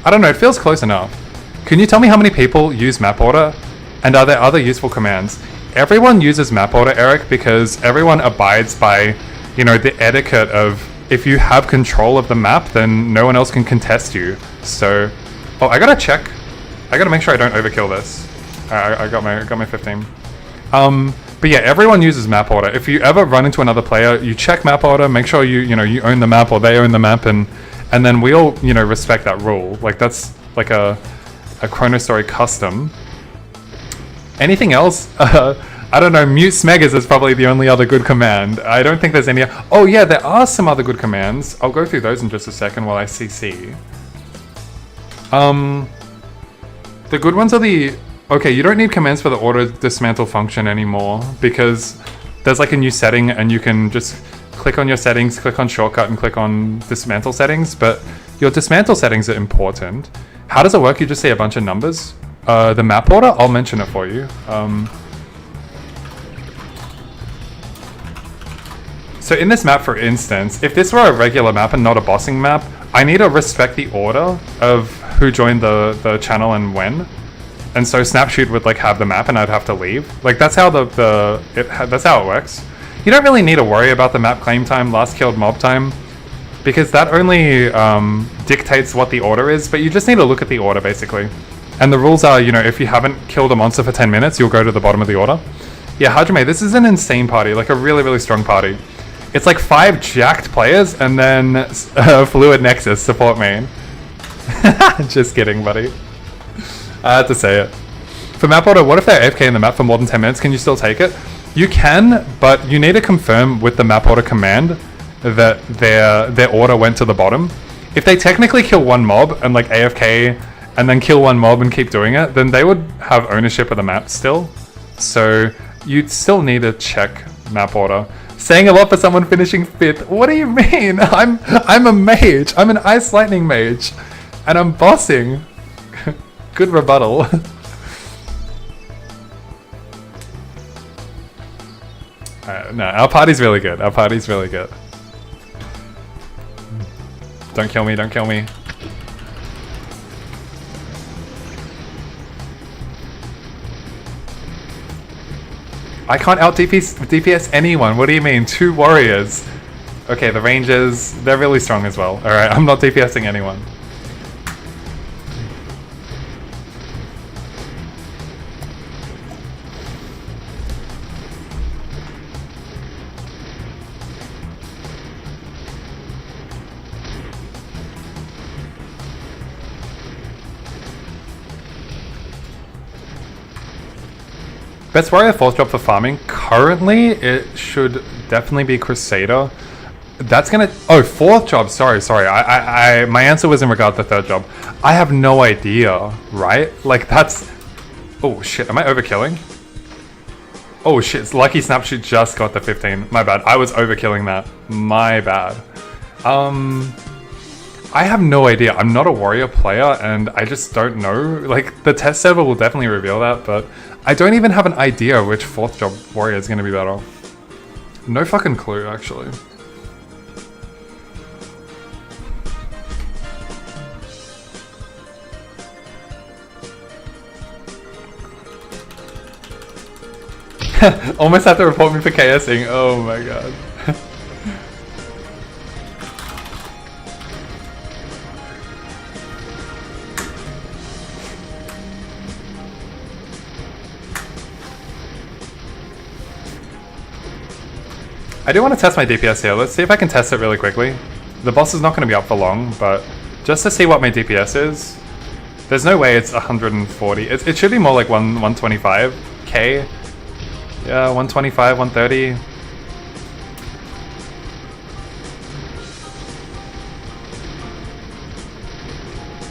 I don't know, it feels close enough. Can you tell me how many people use map order? And are there other useful commands? Everyone uses map order, Eric, because everyone abides by, you know, the etiquette of if you have control of the map, then no one else can contest you. So, oh, I gotta check. I gotta make sure I don't overkill this. I got my 15. But yeah, everyone uses map order. If you ever run into another player, you check map order, make sure you own the map or they own the map, and then we all, respect that rule. Like that's like a Chronostory custom. Anything else? I don't know, mute Smeggers is probably the only other good command. I don't think there's any— oh yeah, there are some other good commands. I'll go through those in just a second while I CC. The good ones are the— okay, you don't need commands for the auto dismantle function anymore, because there's like a new setting and you can just click on your settings, click on shortcut and click on dismantle settings, but your dismantle settings are important. How does it work? You just say a bunch of numbers. The map order, I'll mention it for you. So in this map, for instance, if this were a regular map and not a bossing map, I need to respect the order of who joined the channel and when. And so Snapshoot would like have the map and I'd have to leave. Like that's how that's how it works. You don't really need to worry about the map claim time, last killed mob time, because that only dictates what the order is, but you just need to look at the order basically. And the rules are, if you haven't killed a monster for 10 minutes, you'll go to the bottom of the order. Yeah, Hajime, this is an insane party, like a really, really strong party. It's like 5 jacked players and then Fluid Nexus support main. Just kidding, buddy. I had to say it. For map order, what if they're AFK in the map for more than 10 minutes? Can you still take it? You can, but you need to confirm with the map order command that their order went to the bottom. If they technically kill one mob and like AFK and then kill one mob and keep doing it, then they would have ownership of the map still. So you'd still need to check map order. Saying a lot for someone finishing 5th. What do you mean? I'm a mage. I'm an Ice Lightning mage. And I'm bossing. Good rebuttal. No, our party's really good. Our party's really good. Don't kill me, don't kill me. I can't out DPS anyone. What do you mean? 2 warriors. Okay, the rangers, they're really strong as well. Alright, I'm not DPSing anyone. Best warrior 4th job for farming. Currently, it should definitely be Crusader. That's gonna... Oh, 4th job. Sorry. My answer was in regard to 3rd job. I have no idea, right? Like, that's... Oh, shit. Am I overkilling? Oh, shit. Lucky Snapshoot just got the 15. My bad. I was overkilling that. My bad. I have no idea. I'm not a warrior player, and I just don't know. Like, the test server will definitely reveal that, but I don't even have an idea which 4th job warrior is going to be better. No fucking clue, actually. Almost have to report me for KSing. Oh my god. I do want to test my DPS here. Let's see if I can test it really quickly. The boss is not going to be up for long, but just to see what my DPS is. There's no way it's 140. It should be more like 125k. Yeah, 125, 130.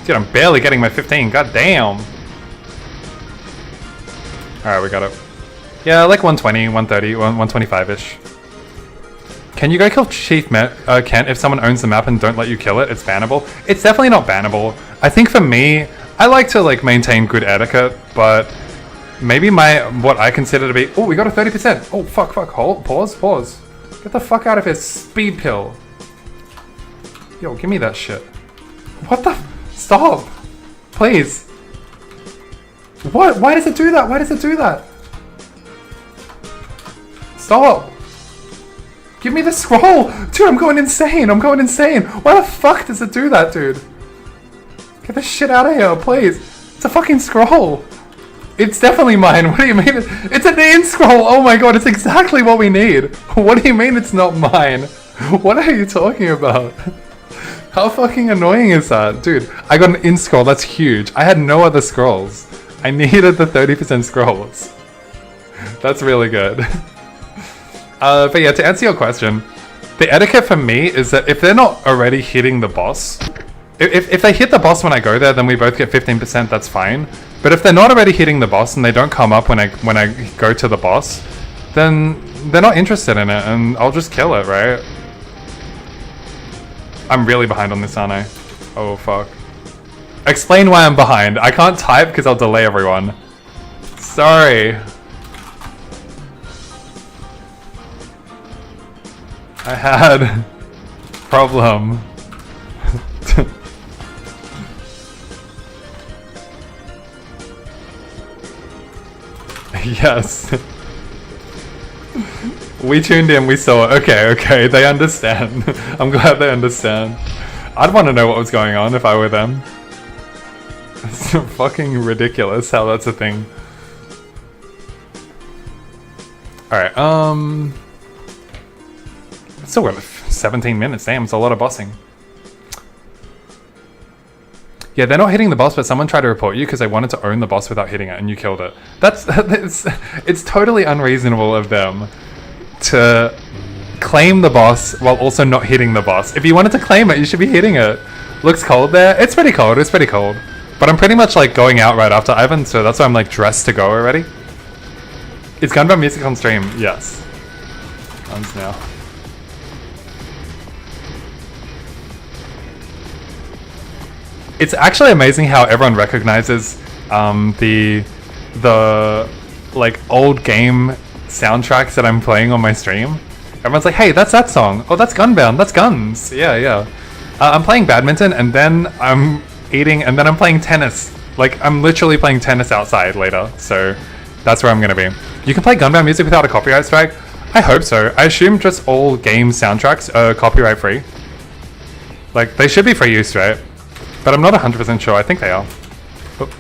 Dude, I'm barely getting my 15. God damn. Alright, we got it. Yeah, like 120, 130, 125-ish. Can you go kill Chief Kent if someone owns the map and don't let you kill it? It's bannable. It's definitely not bannable. I think for me, I like to like maintain good etiquette, but maybe what I consider to be... Oh, we got a 30%. Oh, fuck. Hold, pause. Get the fuck out of here, speed pill. Yo, give me that shit. What the... Stop. Please. What? Why does it do that? Stop. Give me the scroll! Dude, I'm going insane! Why the fuck does it do that, dude? Get the shit out of here, please! It's a fucking scroll! It's definitely mine, what do you mean? It's an in scroll! Oh my god, it's exactly what we need! What do you mean it's not mine? What are you talking about? How fucking annoying is that? Dude, I got an in scroll, that's huge. I had no other scrolls. I needed the 30% scrolls. That's really good. But yeah, to answer your question, the etiquette for me is that if they're not already hitting the boss, if they hit the boss when I go there, then we both get 15%, that's fine. But if they're not already hitting the boss and they don't come up when I go to the boss, then they're not interested in it and I'll just kill it, right? I'm really behind on this, aren't I? Oh, fuck. Explain why I'm behind. I can't type because I'll delay everyone. Sorry. I had problem. Yes. We tuned in, we saw it. Okay, they understand. I'm glad they understand. I'd want to know what was going on if I were them. It's fucking ridiculous how that's a thing. Alright, still got 17 minutes, damn, it's a lot of bossing. Yeah, they're not hitting the boss, but someone tried to report you because they wanted to own the boss without hitting it, and you killed it. It's totally unreasonable of them to claim the boss while also not hitting the boss. If you wanted to claim it, you should be hitting it. Looks cold there. It's pretty cold. It's pretty cold. But I'm pretty much like going out right after Ivan, so that's why I'm like dressed to go already. Is Gunbound music on stream? Yes. Guns now. It's actually amazing how everyone recognizes the like old game soundtracks that I'm playing on my stream. Everyone's like, hey, that's that song. Oh, that's Gunbound. That's Guns. Yeah, yeah. I'm playing badminton, and then I'm eating, and then I'm playing tennis. Like, I'm literally playing tennis outside later, so that's where I'm gonna be. You can play Gunbound music without a copyright strike? I hope so. I assume just all game soundtracks are copyright free. Like, they should be free use, right? But I'm not 100% sure. I think they are. Oop.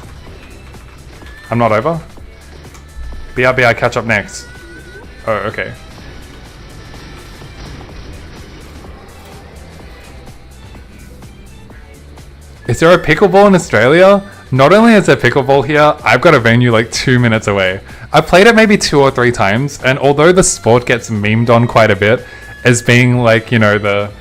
I'm not over. BRB, catch up next. Oh, okay. Is there a pickleball in Australia? Not only is there pickleball here, I've got a venue like 2 minutes away. I've played it maybe 2 or 3 times, and although the sport gets memed on quite a bit as being like, you know, the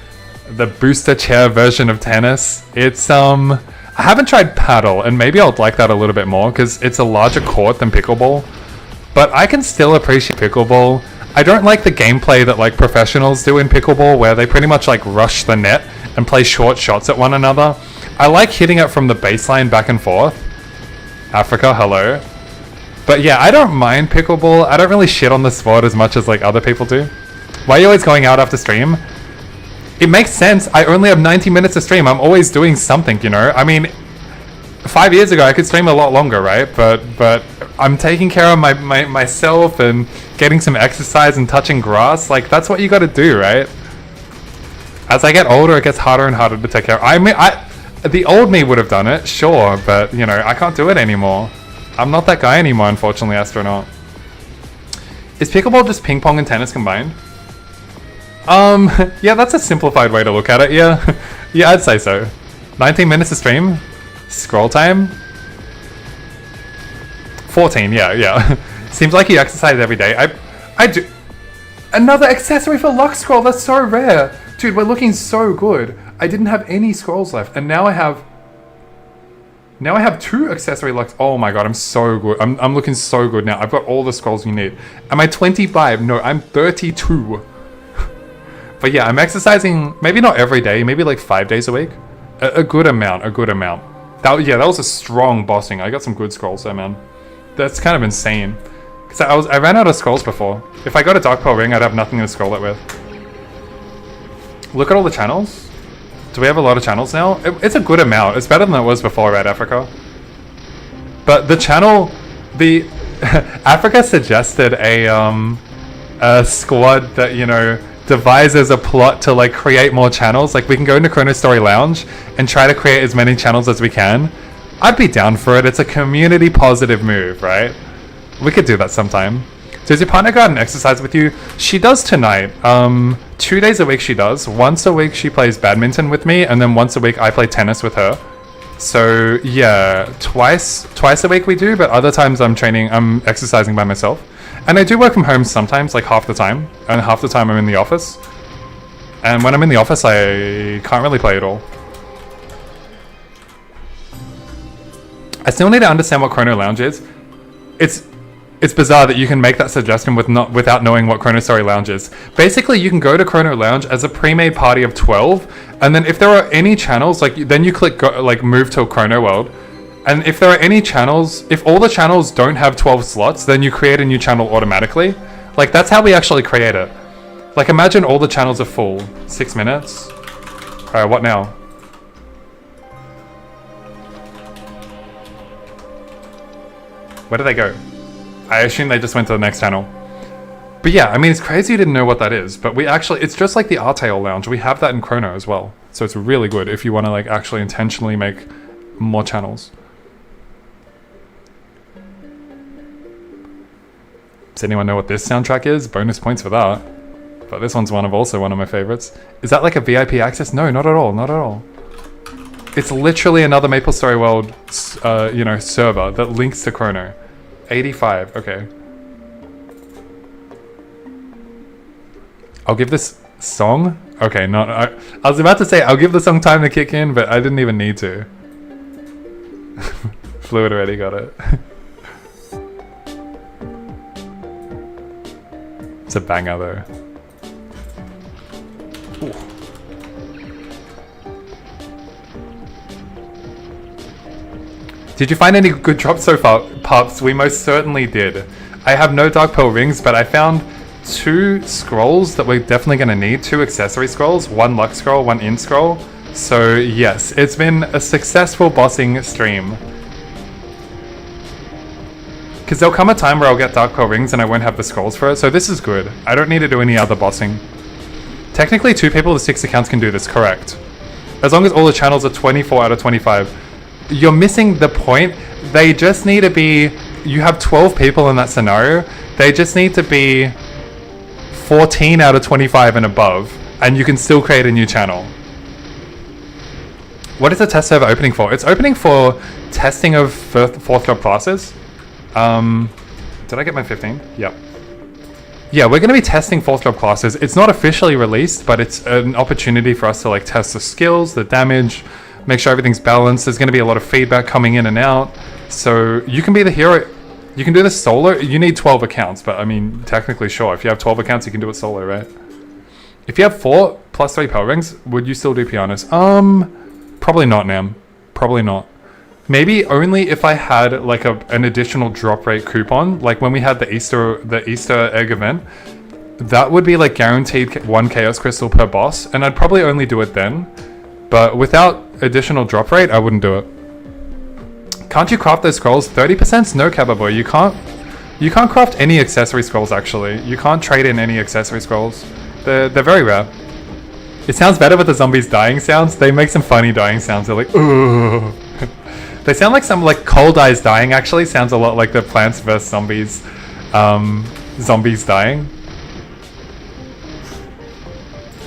booster chair version of tennis, it's I haven't tried paddle, and maybe I'd like that a little bit more because it's a larger court than pickleball. But I can still appreciate pickleball. I don't like the gameplay that like professionals do in pickleball, where they pretty much like rush the net and play short shots at one another. I like hitting it from the baseline back and forth. Africa, hello. But yeah, I don't mind pickleball. I don't really shit on the sport as much as like other people do. Why are you always going out after stream? It makes sense. I only have 90 minutes to stream. I'm always doing something, you know? I mean, 5 years ago I could stream a lot longer, right? But I'm taking care of myself and getting some exercise and touching grass. Like, that's what you gotta do, right? As I get older, it gets harder and harder to take care of. I mean, the old me would have done it, sure, but, you know, I can't do it anymore. I'm not that guy anymore, unfortunately, Astronaut. Is pickleball just ping pong and tennis combined? Yeah, that's a simplified way to look at it, yeah. Yeah, I'd say so. 19 minutes to stream? Scroll time? 14, yeah. Seems like you exercise every day. I do. Another accessory for luck scroll, that's so rare. Dude, we're looking so good. I didn't have any scrolls left, and now I have 2 accessory lucks. Oh my god, I'm so good. I'm looking so good now. I've got all the scrolls you need. Am I 25? No, I'm 32. But yeah, I'm exercising, maybe not every day, maybe like 5 days a week. A good amount. That was a strong bossing. I got some good scrolls there, man. That's kind of insane. Because I ran out of scrolls before. If I got a Dark Pearl ring, I'd have nothing to scroll it with. Look at all the channels. Do we have a lot of channels now? It's a good amount. It's better than it was before Red Africa. But the channel... Africa suggested a squad that, you know, devises a plot to like create more channels. Like, we can go into Chronostory Lounge and try to create as many channels as we can. I'd be down for it. It's a community positive move, right? We could do that sometime. Does your partner go out and exercise with you? She does tonight. 2 days a week she does. Once a week she plays badminton with me, and then once a week I play tennis with her. So yeah, twice a week we do, but other times I'm exercising by myself. And I do work from home sometimes, like half the time, and half the time I'm in the office. And when I'm in the office, I can't really play at all. I still need to understand what Chrono Lounge is. It's bizarre that you can make that suggestion without knowing what Chronostory Lounge is. Basically, you can go to Chrono Lounge as a pre-made party of 12, and then if there are any channels, like, then you click move to Chrono World, and if there are any channels, if all the channels don't have 12 slots, then you create a new channel automatically. Like, that's how we actually create it. Like, imagine all the channels are full. 6 minutes. Alright, what now? Where did they go? I assume they just went to the next channel. But yeah, I mean, it's crazy you didn't know what that is, but it's just like the Artail Lounge. We have that in Chrono as well. So it's really good if you want to like actually intentionally make more channels. Does anyone know what this soundtrack is? Bonus points for that. But this one's also one of my favorites. Is that like a VIP access? No, not at all, not at all. It's literally another MapleStory World, you know, server that links to Chrono. 85, okay. I'll give this song? Okay, I was about to say I'll give the song time to kick in, but I didn't even need to. Fluid already got it. It's a banger though. Ooh. Did you find any good drops so far, Pups? We most certainly did. I have no Dark Pearl rings, but I found 2 scrolls that we're definitely going to need. 2 accessory scrolls, 1 luck scroll, 1 in scroll. So yes, it's been a successful bossing stream. Because there'll come a time where I'll get Dark Pearl rings and I won't have the scrolls for it, so this is good. I don't need to do any other bossing. Technically 2 people with 6 accounts can do this, correct. As long as all the channels are 24 out of 25. You're missing the point. They just need to be... You have 12 people in that scenario. They just need to be 14 out of 25 and above, and you can still create a new channel. What is the test server opening for? It's opening for testing of 4th job classes. Did I get my 15? Yep. Yeah, we're going to be testing 4th job classes. It's not officially released, but it's an opportunity for us to like test the skills, the damage, make sure everything's balanced. There's going to be a lot of feedback coming in and out. So you can be the hero. You can do this solo. You need 12 accounts, but I mean, technically, sure. If you have 12 accounts, you can do it solo, right? If you have 4 plus 3 power rings, would you still do pianos? Probably not, Nam. Probably not. Maybe only if I had like an additional drop rate coupon, like when we had the Easter egg event. That would be like guaranteed 1 chaos crystal per boss, and I'd probably only do it then. But without additional drop rate, I wouldn't do it. Can't you craft those scrolls? 30%? No, Kababoy. You can't craft any accessory scrolls, actually. You can't trade in any accessory scrolls. They're very rare. It sounds better with the zombies dying sounds. They make some funny dying sounds. They're like, ooh. They sound like some like cold eyes dying, actually. Sounds a lot like the Plants vs. Zombies zombies dying.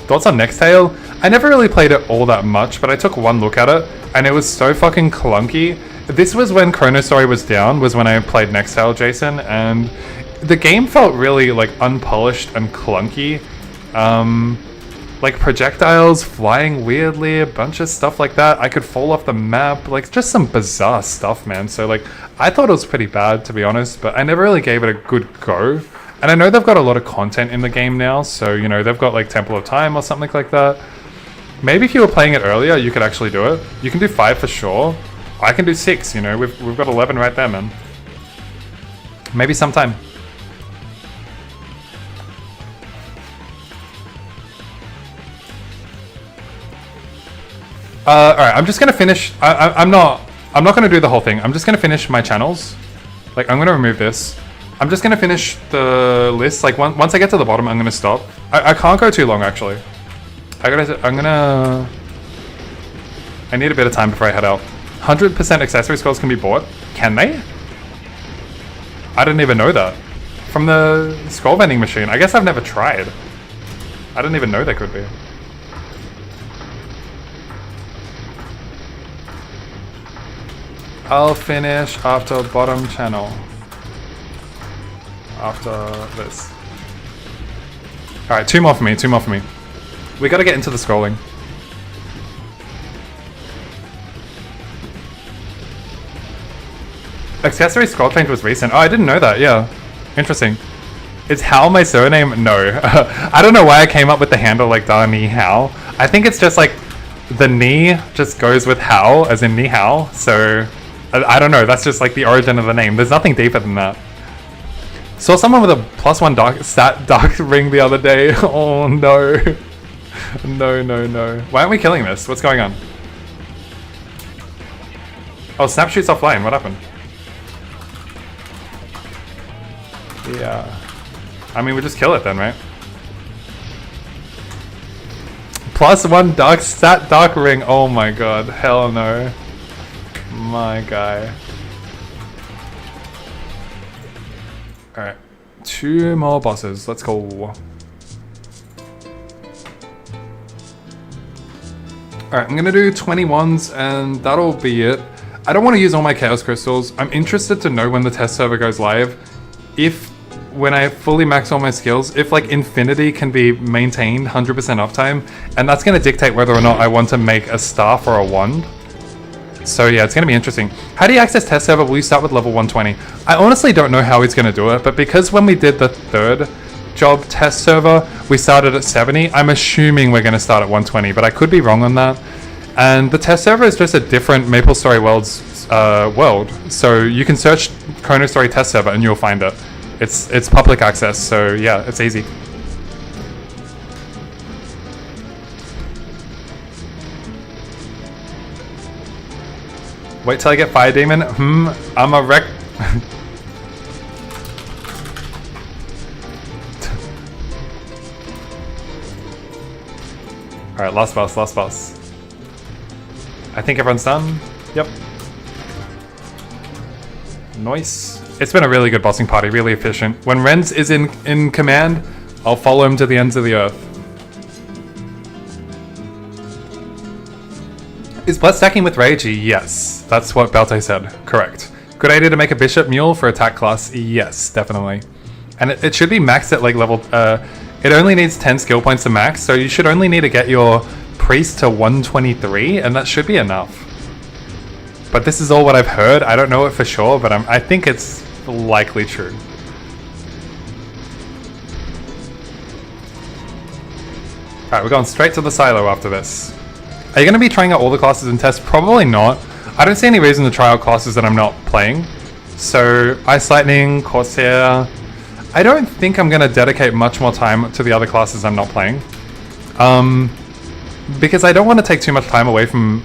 Thoughts on Nextale? I never really played it all that much, but I took one look at it, and it was so fucking clunky. This was when Chronostory was down, was when I played Nextale, Jason, and the game felt really like unpolished and clunky. Like projectiles flying weirdly, a bunch of stuff like that. I could fall off the map, like just some bizarre stuff, man. So like, I thought it was pretty bad, to be honest, but I never really gave it a good go. And I know they've got a lot of content in the game now, so you know, they've got like Temple of Time or something like that. Maybe if you were playing it earlier, you could actually do it. You can do 5 for sure. I can do 6, you know, we've got 11 right there, man. Maybe sometime. Alright, I'm just gonna finish. I'm not gonna do the whole thing. I'm just gonna finish my channels. Like, I'm gonna remove this. I'm just gonna finish the list. Like, once I get to the bottom, I'm gonna stop. I can't go too long, actually. I need a bit of time before I head out. 100% accessory scrolls can be bought. Can they? I didn't even know that. From the scroll vending machine. I guess I've never tried. I didn't even know they could be. I'll finish after bottom channel. After this. Alright, 2 more for me, 2 more for me. We gotta get into the scrolling. Accessory scroll change was recent. Oh, I didn't know that, yeah. Interesting. Is Hao my surname? No. I don't know why I came up with the handle like Da Ni Hao. I think it's just like the Ni just goes with Hao, as in Ni Hao. So, I don't know. That's just like the origin of the name. There's nothing deeper than that. Saw someone with a +1 dark ring the other day. Oh no. No. Why aren't we killing this? What's going on? Oh, snap shoots offline. What happened? Yeah. I mean, we just kill it then, right? +1 dark ring. Oh my god. Hell no. My guy. Alright. 2 more bosses. Let's go. Alright, I'm gonna do 21s and that'll be it. I don't want to use all my Chaos Crystals. I'm interested to know when the test server goes live. If, when I fully max all my skills, if like Infinity can be maintained 100% uptime, and that's gonna dictate whether or not I want to make a staff or a wand. So yeah, it's gonna be interesting. How do you access test server? Will you start with level 120? I honestly don't know how he's gonna do it, but because when we did the third job test server, we started at 70, I'm assuming we're gonna start at 120, but I could be wrong on that. And the test server is just a different MapleStory Worlds world. So you can search Chronostory test server and you'll find it. It's public access, so yeah, it's easy. Wait till I get Fire Demon. I'm a wreck. Alright, last boss, last boss. I think everyone's done. Yep. Nice. It's been a really good bossing party, really efficient. When Renz is in command, I'll follow him to the ends of the earth. Is blood stacking with rage? Yes. That's what Belte said. Correct. Good idea to make a bishop mule for attack class? Yes, definitely. And it should be maxed at like level... it only needs 10 skill points to max, so you should only need to get your priest to 123, and that should be enough. But this is all what I've heard. I don't know it for sure, but I think it's likely true. Alright, we're going straight to the silo after this. Are you going to be trying out all the classes in test? Probably not. I don't see any reason to try out classes that I'm not playing. So, Ice Lightning, Corsair... I don't think I'm going to dedicate much more time to the other classes I'm not playing. Because I don't want to take too much time away from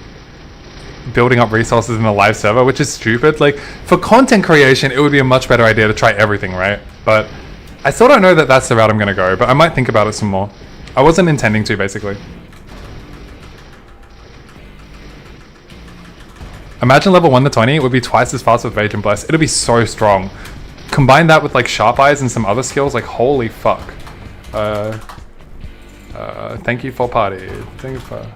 building up resources in the live server, which is stupid. Like, for content creation, it would be a much better idea to try everything, right? But I still don't know that that's the route I'm going to go, but I might think about it some more. I wasn't intending to, basically. Imagine level 1 to 20, it would be twice as fast with Rage and Bless. It'll be so strong. Combine that with like Sharp Eyes and some other skills, like holy fuck. Thank you for party. Thank you for...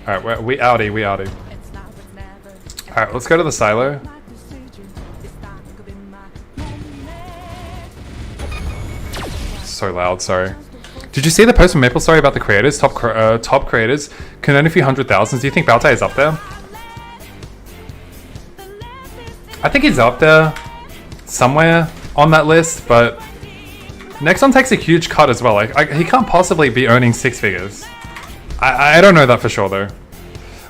Alright, we outie, we outie. Alright, let's go to the silo. So loud, sorry. Did you see the post from MapleStory about the creators? Top creators can earn a few 100,000s. Do you think Belte is up there? I think he's up there somewhere on that list, but Nexon takes a huge cut as well. Like, he can't possibly be earning 6 figures. I don't know that for sure though.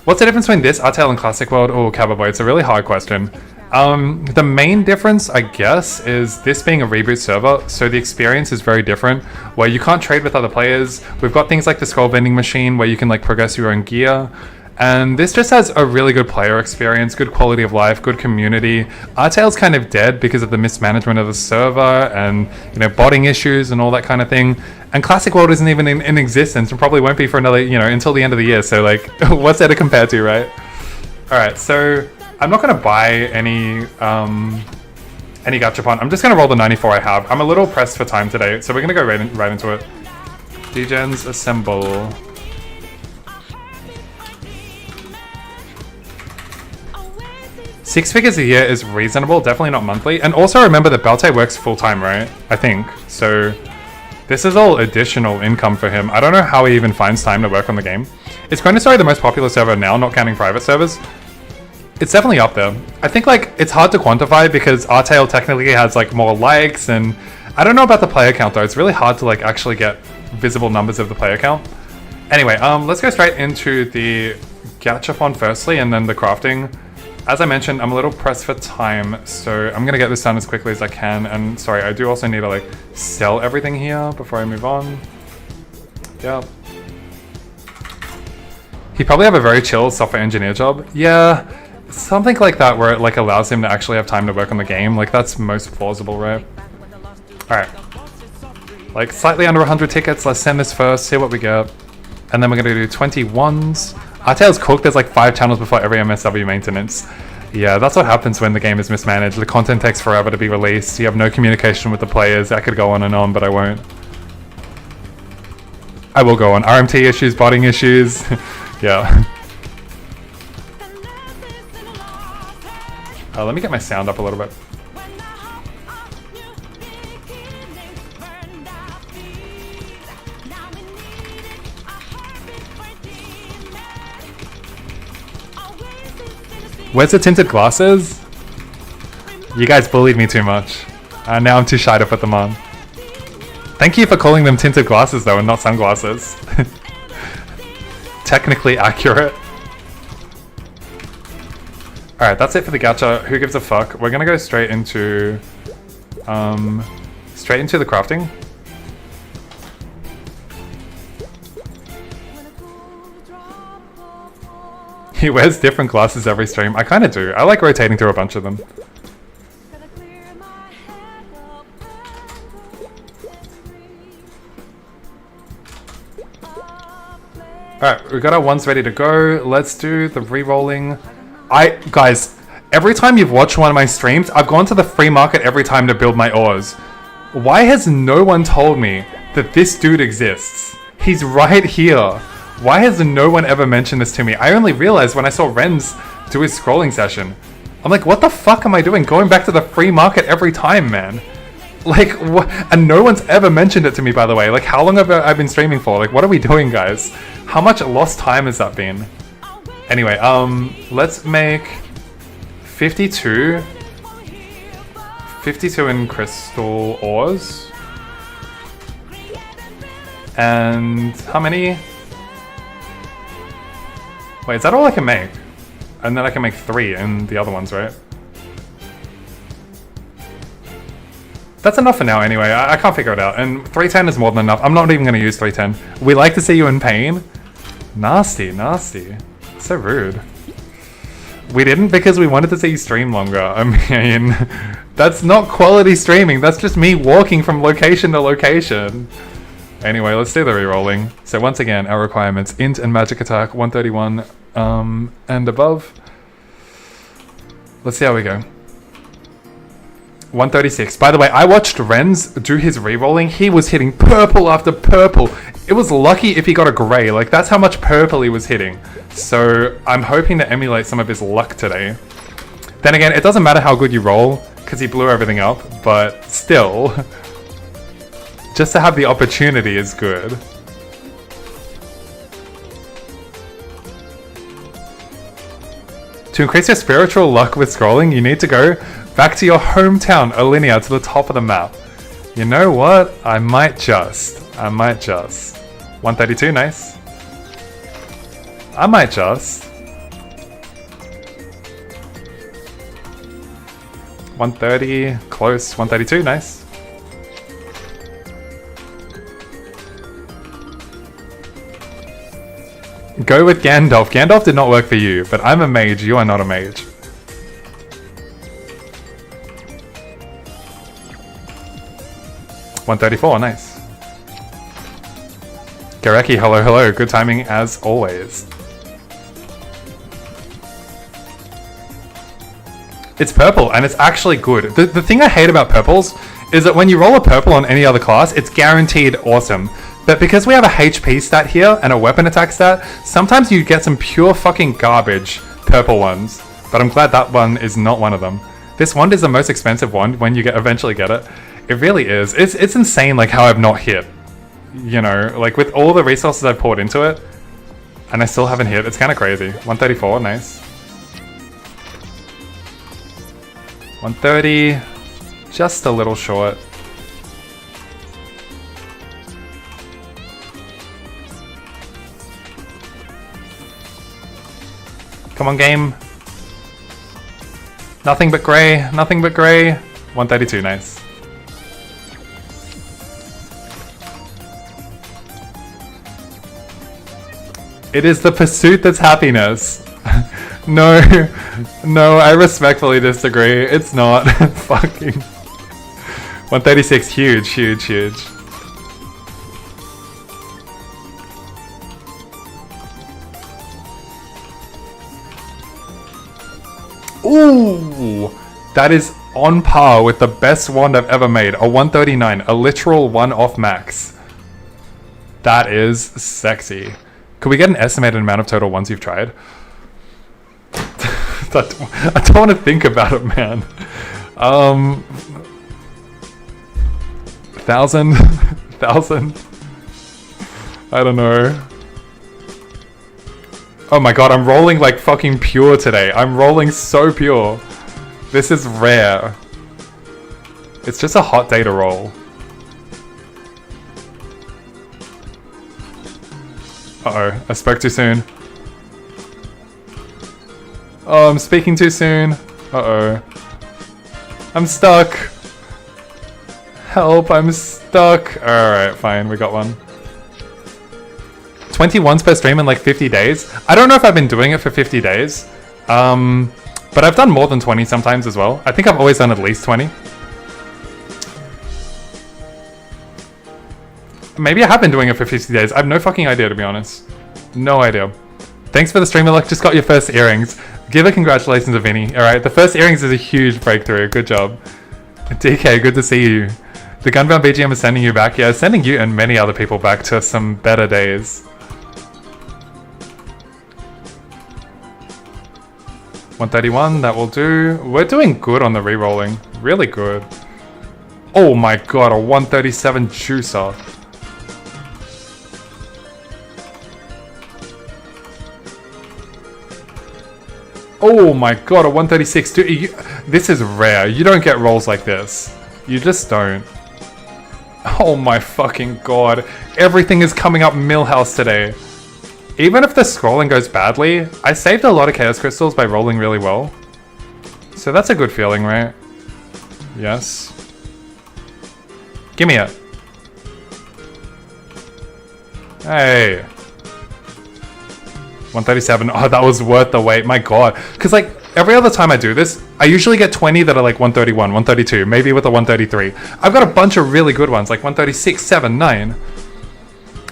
What's the difference between this Artale and Classic World? Oh, Cababoy, it's a really hard question. The main difference, I guess, is this being a reboot server, so the experience is very different, where you can't trade with other players. We've got things like the scroll vending machine, where you can like progress your own gear. And this just has a really good player experience, good quality of life, good community. Artale's kind of dead because of the mismanagement of the server and, you know, botting issues and all that kind of thing. And Classic World isn't even in existence and probably won't be for another, you know, until the end of the year. So like, what's there to compare to, right? All right, so I'm not going to buy any gachapon. I'm just going to roll the 94 I have. I'm a little pressed for time today, so we're going to go right into it. Degens assemble. $6 figures a year is reasonable, definitely not monthly. And also remember that Belte works full-time, right? I think. So this is all additional income for him. I don't know how he even finds time to work on the game. Is Chronostory the most popular server now, not counting private servers? It's definitely up there. I think like it's hard to quantify because Artale technically has like more likes, and I don't know about the player count though. It's really hard to like actually get visible numbers of the player count. Anyway, let's go straight into the gachapon firstly and then the crafting. As I mentioned, I'm a little pressed for time, so I'm gonna get this done as quickly as I can. And sorry, I do also need to like sell everything here before I move on. Yep. He probably have a very chill software engineer job. Yeah, something like that where it like allows him to actually have time to work on the game. Like that's most plausible, right? All right. Like slightly under 100 tickets. Let's send this first, see what we get. And then we're gonna do 21s. Artale's cooked, there's like 5 channels before every MSW maintenance. Yeah, that's what happens when the game is mismanaged. The content takes forever to be released. You have no communication with the players. That could go on, but I won't. I will go on. RMT issues, botting issues. Yeah. Let me get my sound up a little bit. Where's the tinted glasses? You guys bullied me too much. Now I'm too shy to put them on. Thank you for calling them tinted glasses though and not sunglasses. Technically accurate. Alright, that's it for the gacha. Who gives a fuck? We're gonna go straight into the crafting. He wears different glasses every stream. I kinda do. I like rotating through a bunch of them. Alright, we got our ones ready to go. Let's do the re-rolling. Guys, every time you've watched one of my streams, I've gone to the free market every time to build my ores. Why has no one told me that this dude exists? He's right here. Why has no one ever mentioned this to me? I only realized when I saw Renz do his scrolling session. I'm like, what the fuck am I doing? Going back to the free market every time, man. Like, what? And no one's ever mentioned it to me, by the way. Like, how long have I been streaming for? Like, what are we doing, guys? How much lost time has that been? Anyway, let's make 52 in crystal ores. And how many? Wait, is that all I can make? And then I can make 3 in the other ones, right? That's enough for now anyway. I can't figure it out. And 310 is more than enough. I'm not even going to use 310. We like to see you in pain. Nasty, nasty. So rude. We didn't because we wanted to see you stream longer. I mean, that's not quality streaming. That's just me walking from location to location. Anyway, let's do the re-rolling. So once again, our requirements: int and magic attack 131 and above. Let's see how we go. 136. By the way, I watched Renz do his re-rolling. He was hitting purple after purple. It was lucky if he got a grey. Like, that's how much purple he was hitting. So I'm hoping to emulate some of his luck today. Then again, it doesn't matter how good you roll, because he blew everything up, but still, just to have the opportunity is good. To increase your spiritual luck with scrolling, you need to go back to your hometown, Alinea, to the top of the map. You know what? I might just. 132, nice. I might just. 130, close. 132, nice. Go with Gandalf. Gandalf did not work for you, but I'm a mage. You are not a mage. $134, nice. Gareki, hello, hello. Good timing as always. It's purple, and it's actually good. The thing I hate about purples is that when you roll a purple on any other class, it's guaranteed awesome. But because we have a HP stat here and a weapon attack stat, sometimes you get some pure fucking garbage purple ones. But I'm glad that one is not one of them. This wand is the most expensive wand when you eventually get it. It really is. It's insane like how I've not hit. You know, like with all the resources I've poured into it, and I still haven't hit. It's kind of crazy. 134, nice. 130, just a little short. Come on, game. Nothing but grey, nothing but grey. 132, nice. It is the pursuit that's happiness. No, I respectfully disagree. It's not. Fucking. 136, huge, huge, huge. Ooh, that is on par with the best wand I've ever made. A 139, a literal one off max. That is sexy. Could we get an estimated amount of total ones you've tried? I don't want to think about it, man. 1,000? 1,000? I don't know. Oh my god, I'm rolling like fucking pure today. I'm rolling so pure. This is rare. It's just a hot day to roll. Uh-oh, I spoke too soon. Oh, I'm speaking too soon. Uh-oh. I'm stuck. Help, I'm stuck. Alright, fine, we got one. 21s per stream in like 50 days. I don't know if I've been doing it for 50 days. But I've done more than 20 sometimes as well. I think I've always done at least 20. Maybe I have been doing it for 50 days. I have no fucking idea, to be honest. No idea. Thanks for the stream, Alec. Just got your first earrings. Give a congratulations to Vinny. Alright, the first earrings is a huge breakthrough. Good job. DK, good to see you. The Gunbound BGM is sending you back. Yeah, sending you and many other people back to some better days. 131, that will do. We're doing good on the re-rolling. Really good. Oh my god, a 137 juicer. Oh my god, a 136. Dude, this is rare. You don't get rolls like this. You just don't. Oh my fucking god. Everything is coming up Millhouse today. Even if the scrolling goes badly, I saved a lot of Chaos Crystals by rolling really well. So that's a good feeling, right? Yes. Give me it. Hey. 137. Oh, that was worth the wait. My god. Because, like, every other time I do this, I usually get 20 that are like 131, 132, maybe with a 133. I've got a bunch of really good ones, like 136, 7, 9.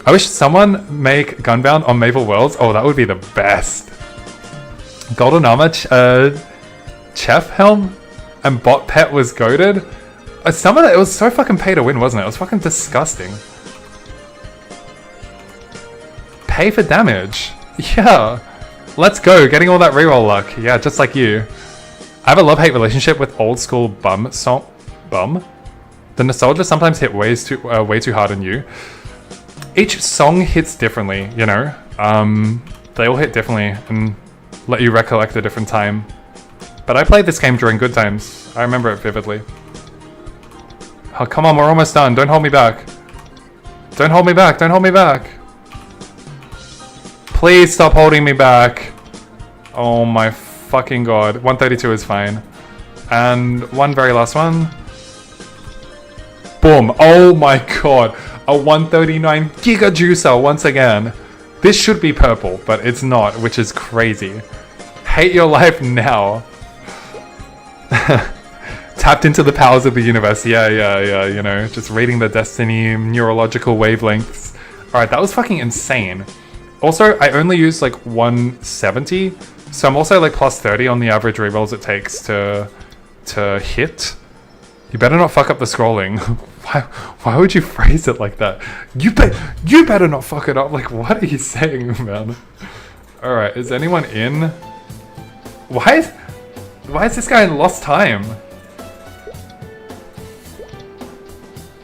I wish someone make Gunbound on Maple Worlds. Oh, that would be the best. Golden Armor, Chef Helm, and Bot Pet was goated. Some of that, it was so fucking pay to win, wasn't it? It was fucking disgusting. Pay for damage. Yeah. Let's go, getting all that reroll luck. Yeah, just like you. I have a love-hate relationship with old school bum song. Bum? The nostalgia sometimes hit way too hard on you. Each song hits differently, you know? They all hit differently and let you recollect a different time. But I played this game during good times. I remember it vividly. Oh, come on, we're almost done. Don't hold me back. Don't hold me back. Don't hold me back. Please stop holding me back. Oh my fucking god. 132 is fine. And one very last one. Boom. Oh my god. A 139 Giga Juicer once again. This should be purple, but it's not, which is crazy. Hate your life now. Tapped into the powers of the universe. Yeah, you know, just reading the destiny neurological wavelengths. Alright, that was fucking insane. Also, I only used like 170, so I'm also like plus 30 on the average rerolls it takes to hit. You better not fuck up the scrolling. Why would you phrase it like that? You better not fuck it up. Like, what are you saying, man? Alright, is anyone in? Why is this guy in lost time?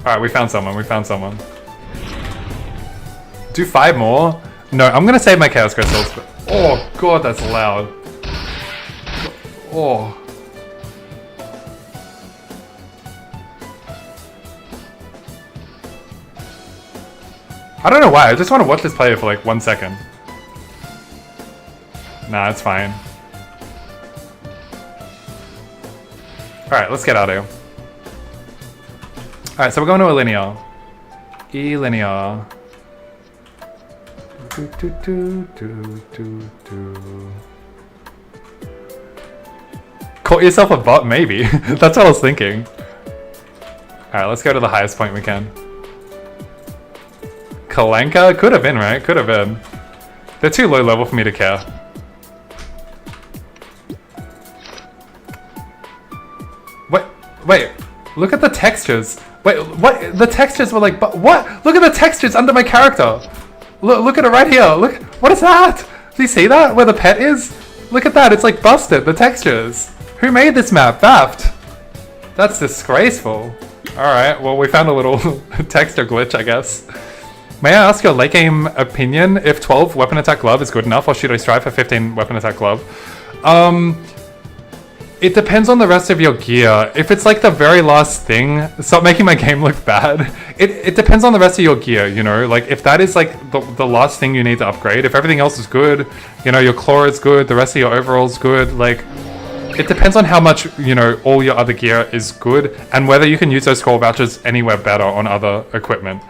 Alright, we found someone. Do 5 more? No, I'm gonna save my Chaos Crystals. But, oh god, that's loud. Oh. I don't know why, I just want to watch this play for like 1 second. Nah, it's fine. Alright, let's get out of here. Alright, so we're going to a linear. E-linear. Caught yourself a bot? Maybe. That's what I was thinking. Alright, let's go to the highest point we can. Kalanka? Could have been, right? Could have been. They're too low level for me to care. Wait. Look at the textures. Wait, what? The textures were like, but what? Look at the textures under my character. Look at it right here. Look. What is that? Do you see that? Where the pet is? Look at that, it's like busted, the textures. Who made this map? Baft. That's disgraceful. Alright, well we found a little texture glitch, I guess. May I ask your late game opinion if 12 weapon attack glove is good enough, or should I strive for 15 weapon attack glove? It depends on the rest of your gear. If it's like the very last thing, stop making my game look bad. It depends on the rest of your gear, you know? Like, if that is like the last thing you need to upgrade, if everything else is good, you know, your claw is good, the rest of your overall's good, like, it depends on how much, you know, all your other gear is good, and whether you can use those scroll vouchers anywhere better on other equipment.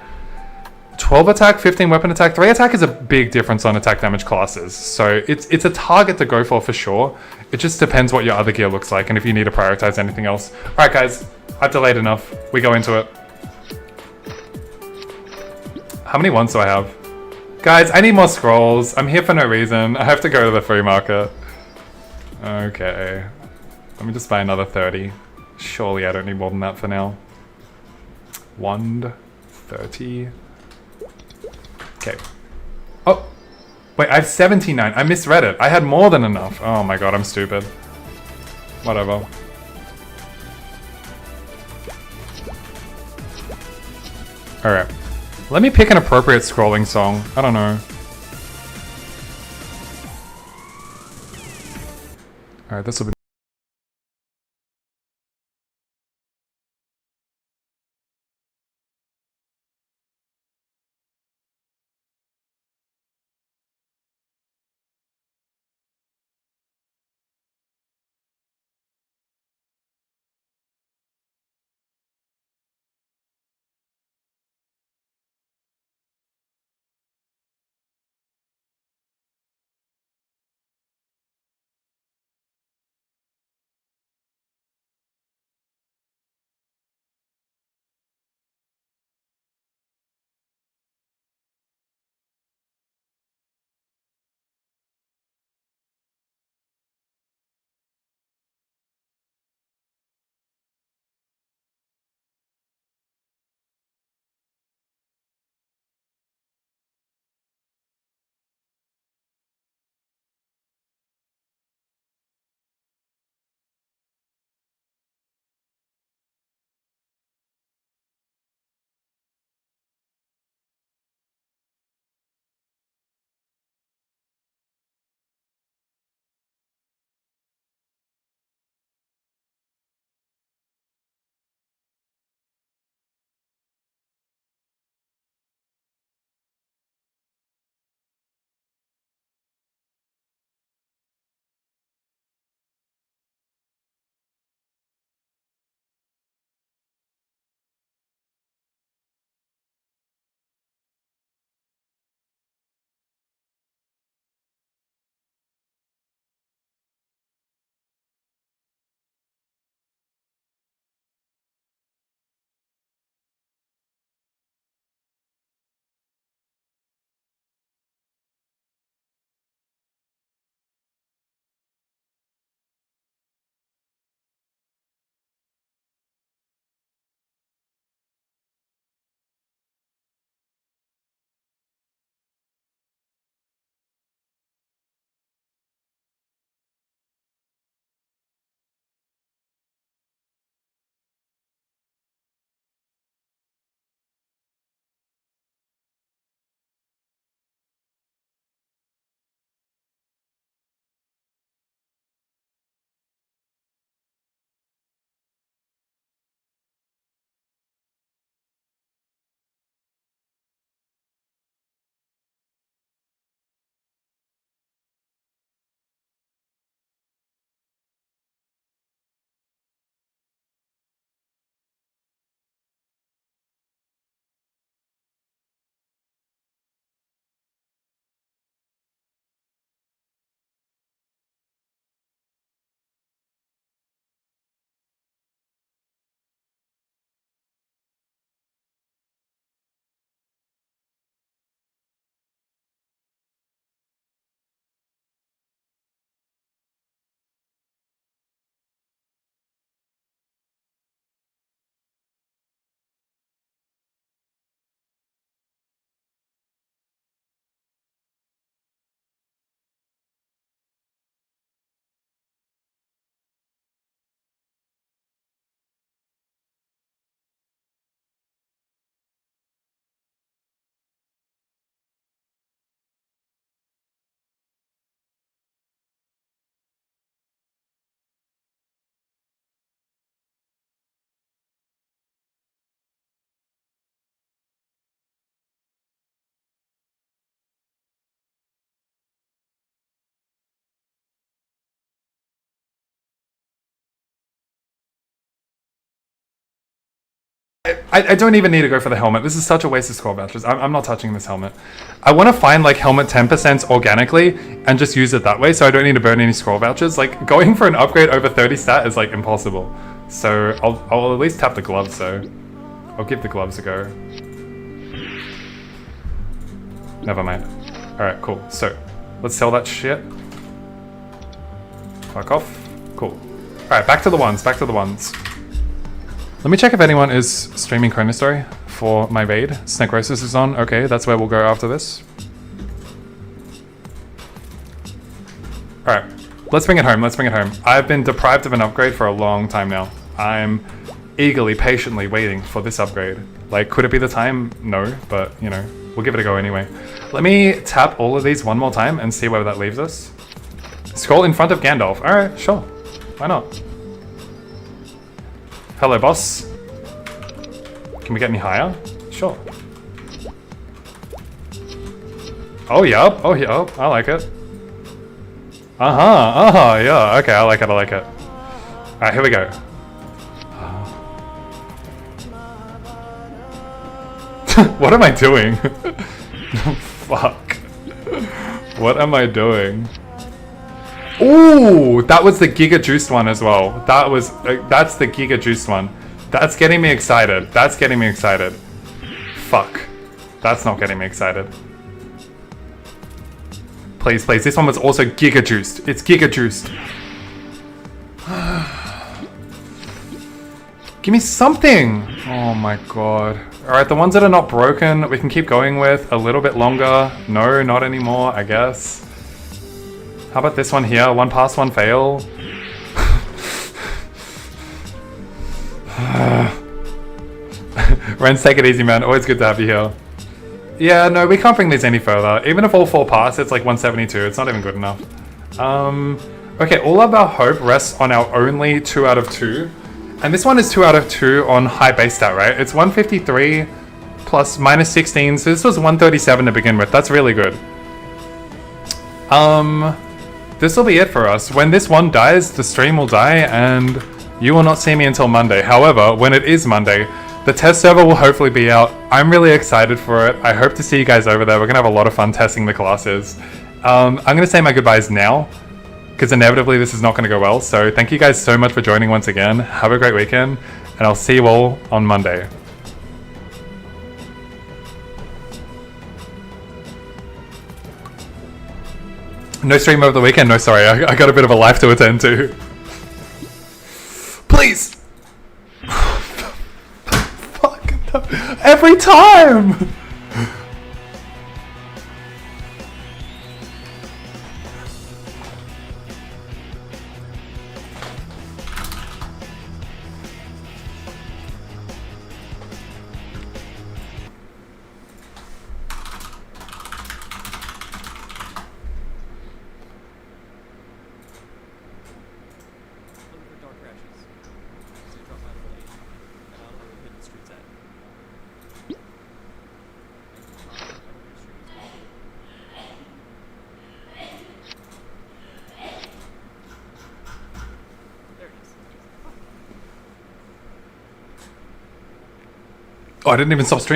12 attack, 15 weapon attack, 3 attack is a big difference on attack damage classes. So it's a target to go for sure. It just depends what your other gear looks like and if you need to prioritize anything else. Alright guys, I've delayed enough. We go into it. How many ones do I have? Guys, I need more scrolls. I'm here for no reason. I have to go to the free market. Okay. Let me just buy another 30. Surely I don't need more than that for now. Wand, 30. Okay. Oh, wait, I have 79. I misread it. I had more than enough. Oh my god, I'm stupid. Whatever. Alright. Let me pick an appropriate scrolling song. I don't know. Alright, this will be I don't even need to go for the helmet. This is such a waste of scroll vouchers. I'm not touching this helmet. I want to find like helmet 10% organically and just use it that way so I don't need to burn any scroll vouchers. Like going for an upgrade over 30 stat is like impossible. So I'll at least tap the gloves though. I'll give the gloves a go. Never mind. Alright, cool. So let's sell that shit. Fuck off. Cool. Alright, back to the ones. Let me check if anyone is streaming Chronostory for my raid. Snecrosis is on. Okay, that's where we'll go after this. Alright, let's bring it home. I've been deprived of an upgrade for a long time now. I'm eagerly, patiently waiting for this upgrade. Like, could it be the time? No, but, you know, we'll give it a go anyway. Let me tap all of these one more time and see where that leaves us. Scroll in front of Gandalf. Alright, sure. Why not? Hello, boss. Can we get any higher? Sure. Oh, yup. I like it. Yeah. Okay, I like it. Alright, here we go. What am I doing? Fuck. What am I doing? Ooh, that was the Giga Juiced one as well. That's the Giga Juiced one. That's getting me excited. Fuck. That's not getting me excited. Please. This one was also Giga Juiced. It's Giga Juiced. Give me something. Oh my god. Alright, the ones that are not broken, we can keep going with a little bit longer. No, not anymore, I guess. How about this one here? One pass, one fail. Ren's, take it easy, man. Always good to have you here. Yeah, no, we can't bring these any further. Even if all 4 pass, it's like 172. It's not even good enough. Okay, all of our hope rests on our only 2 out of 2. And this one is 2 out of 2 on high base stat, right? It's 153 plus minus 16. So this was 137 to begin with. That's really good. This will be it for us. When this one dies, the stream will die and you will not see me until Monday. However, when it is Monday, the test server will hopefully be out. I'm really excited for it. I hope to see you guys over there. We're going to have a lot of fun testing the classes. I'm going to say my goodbyes now because inevitably this is not going to go well. So thank you guys so much for joining once again. Have a great weekend and I'll see you all on Monday. No stream over the weekend? No, sorry. I got a bit of a life to attend to. Please! Fuck. Every time! Oh, I didn't even stop streaming.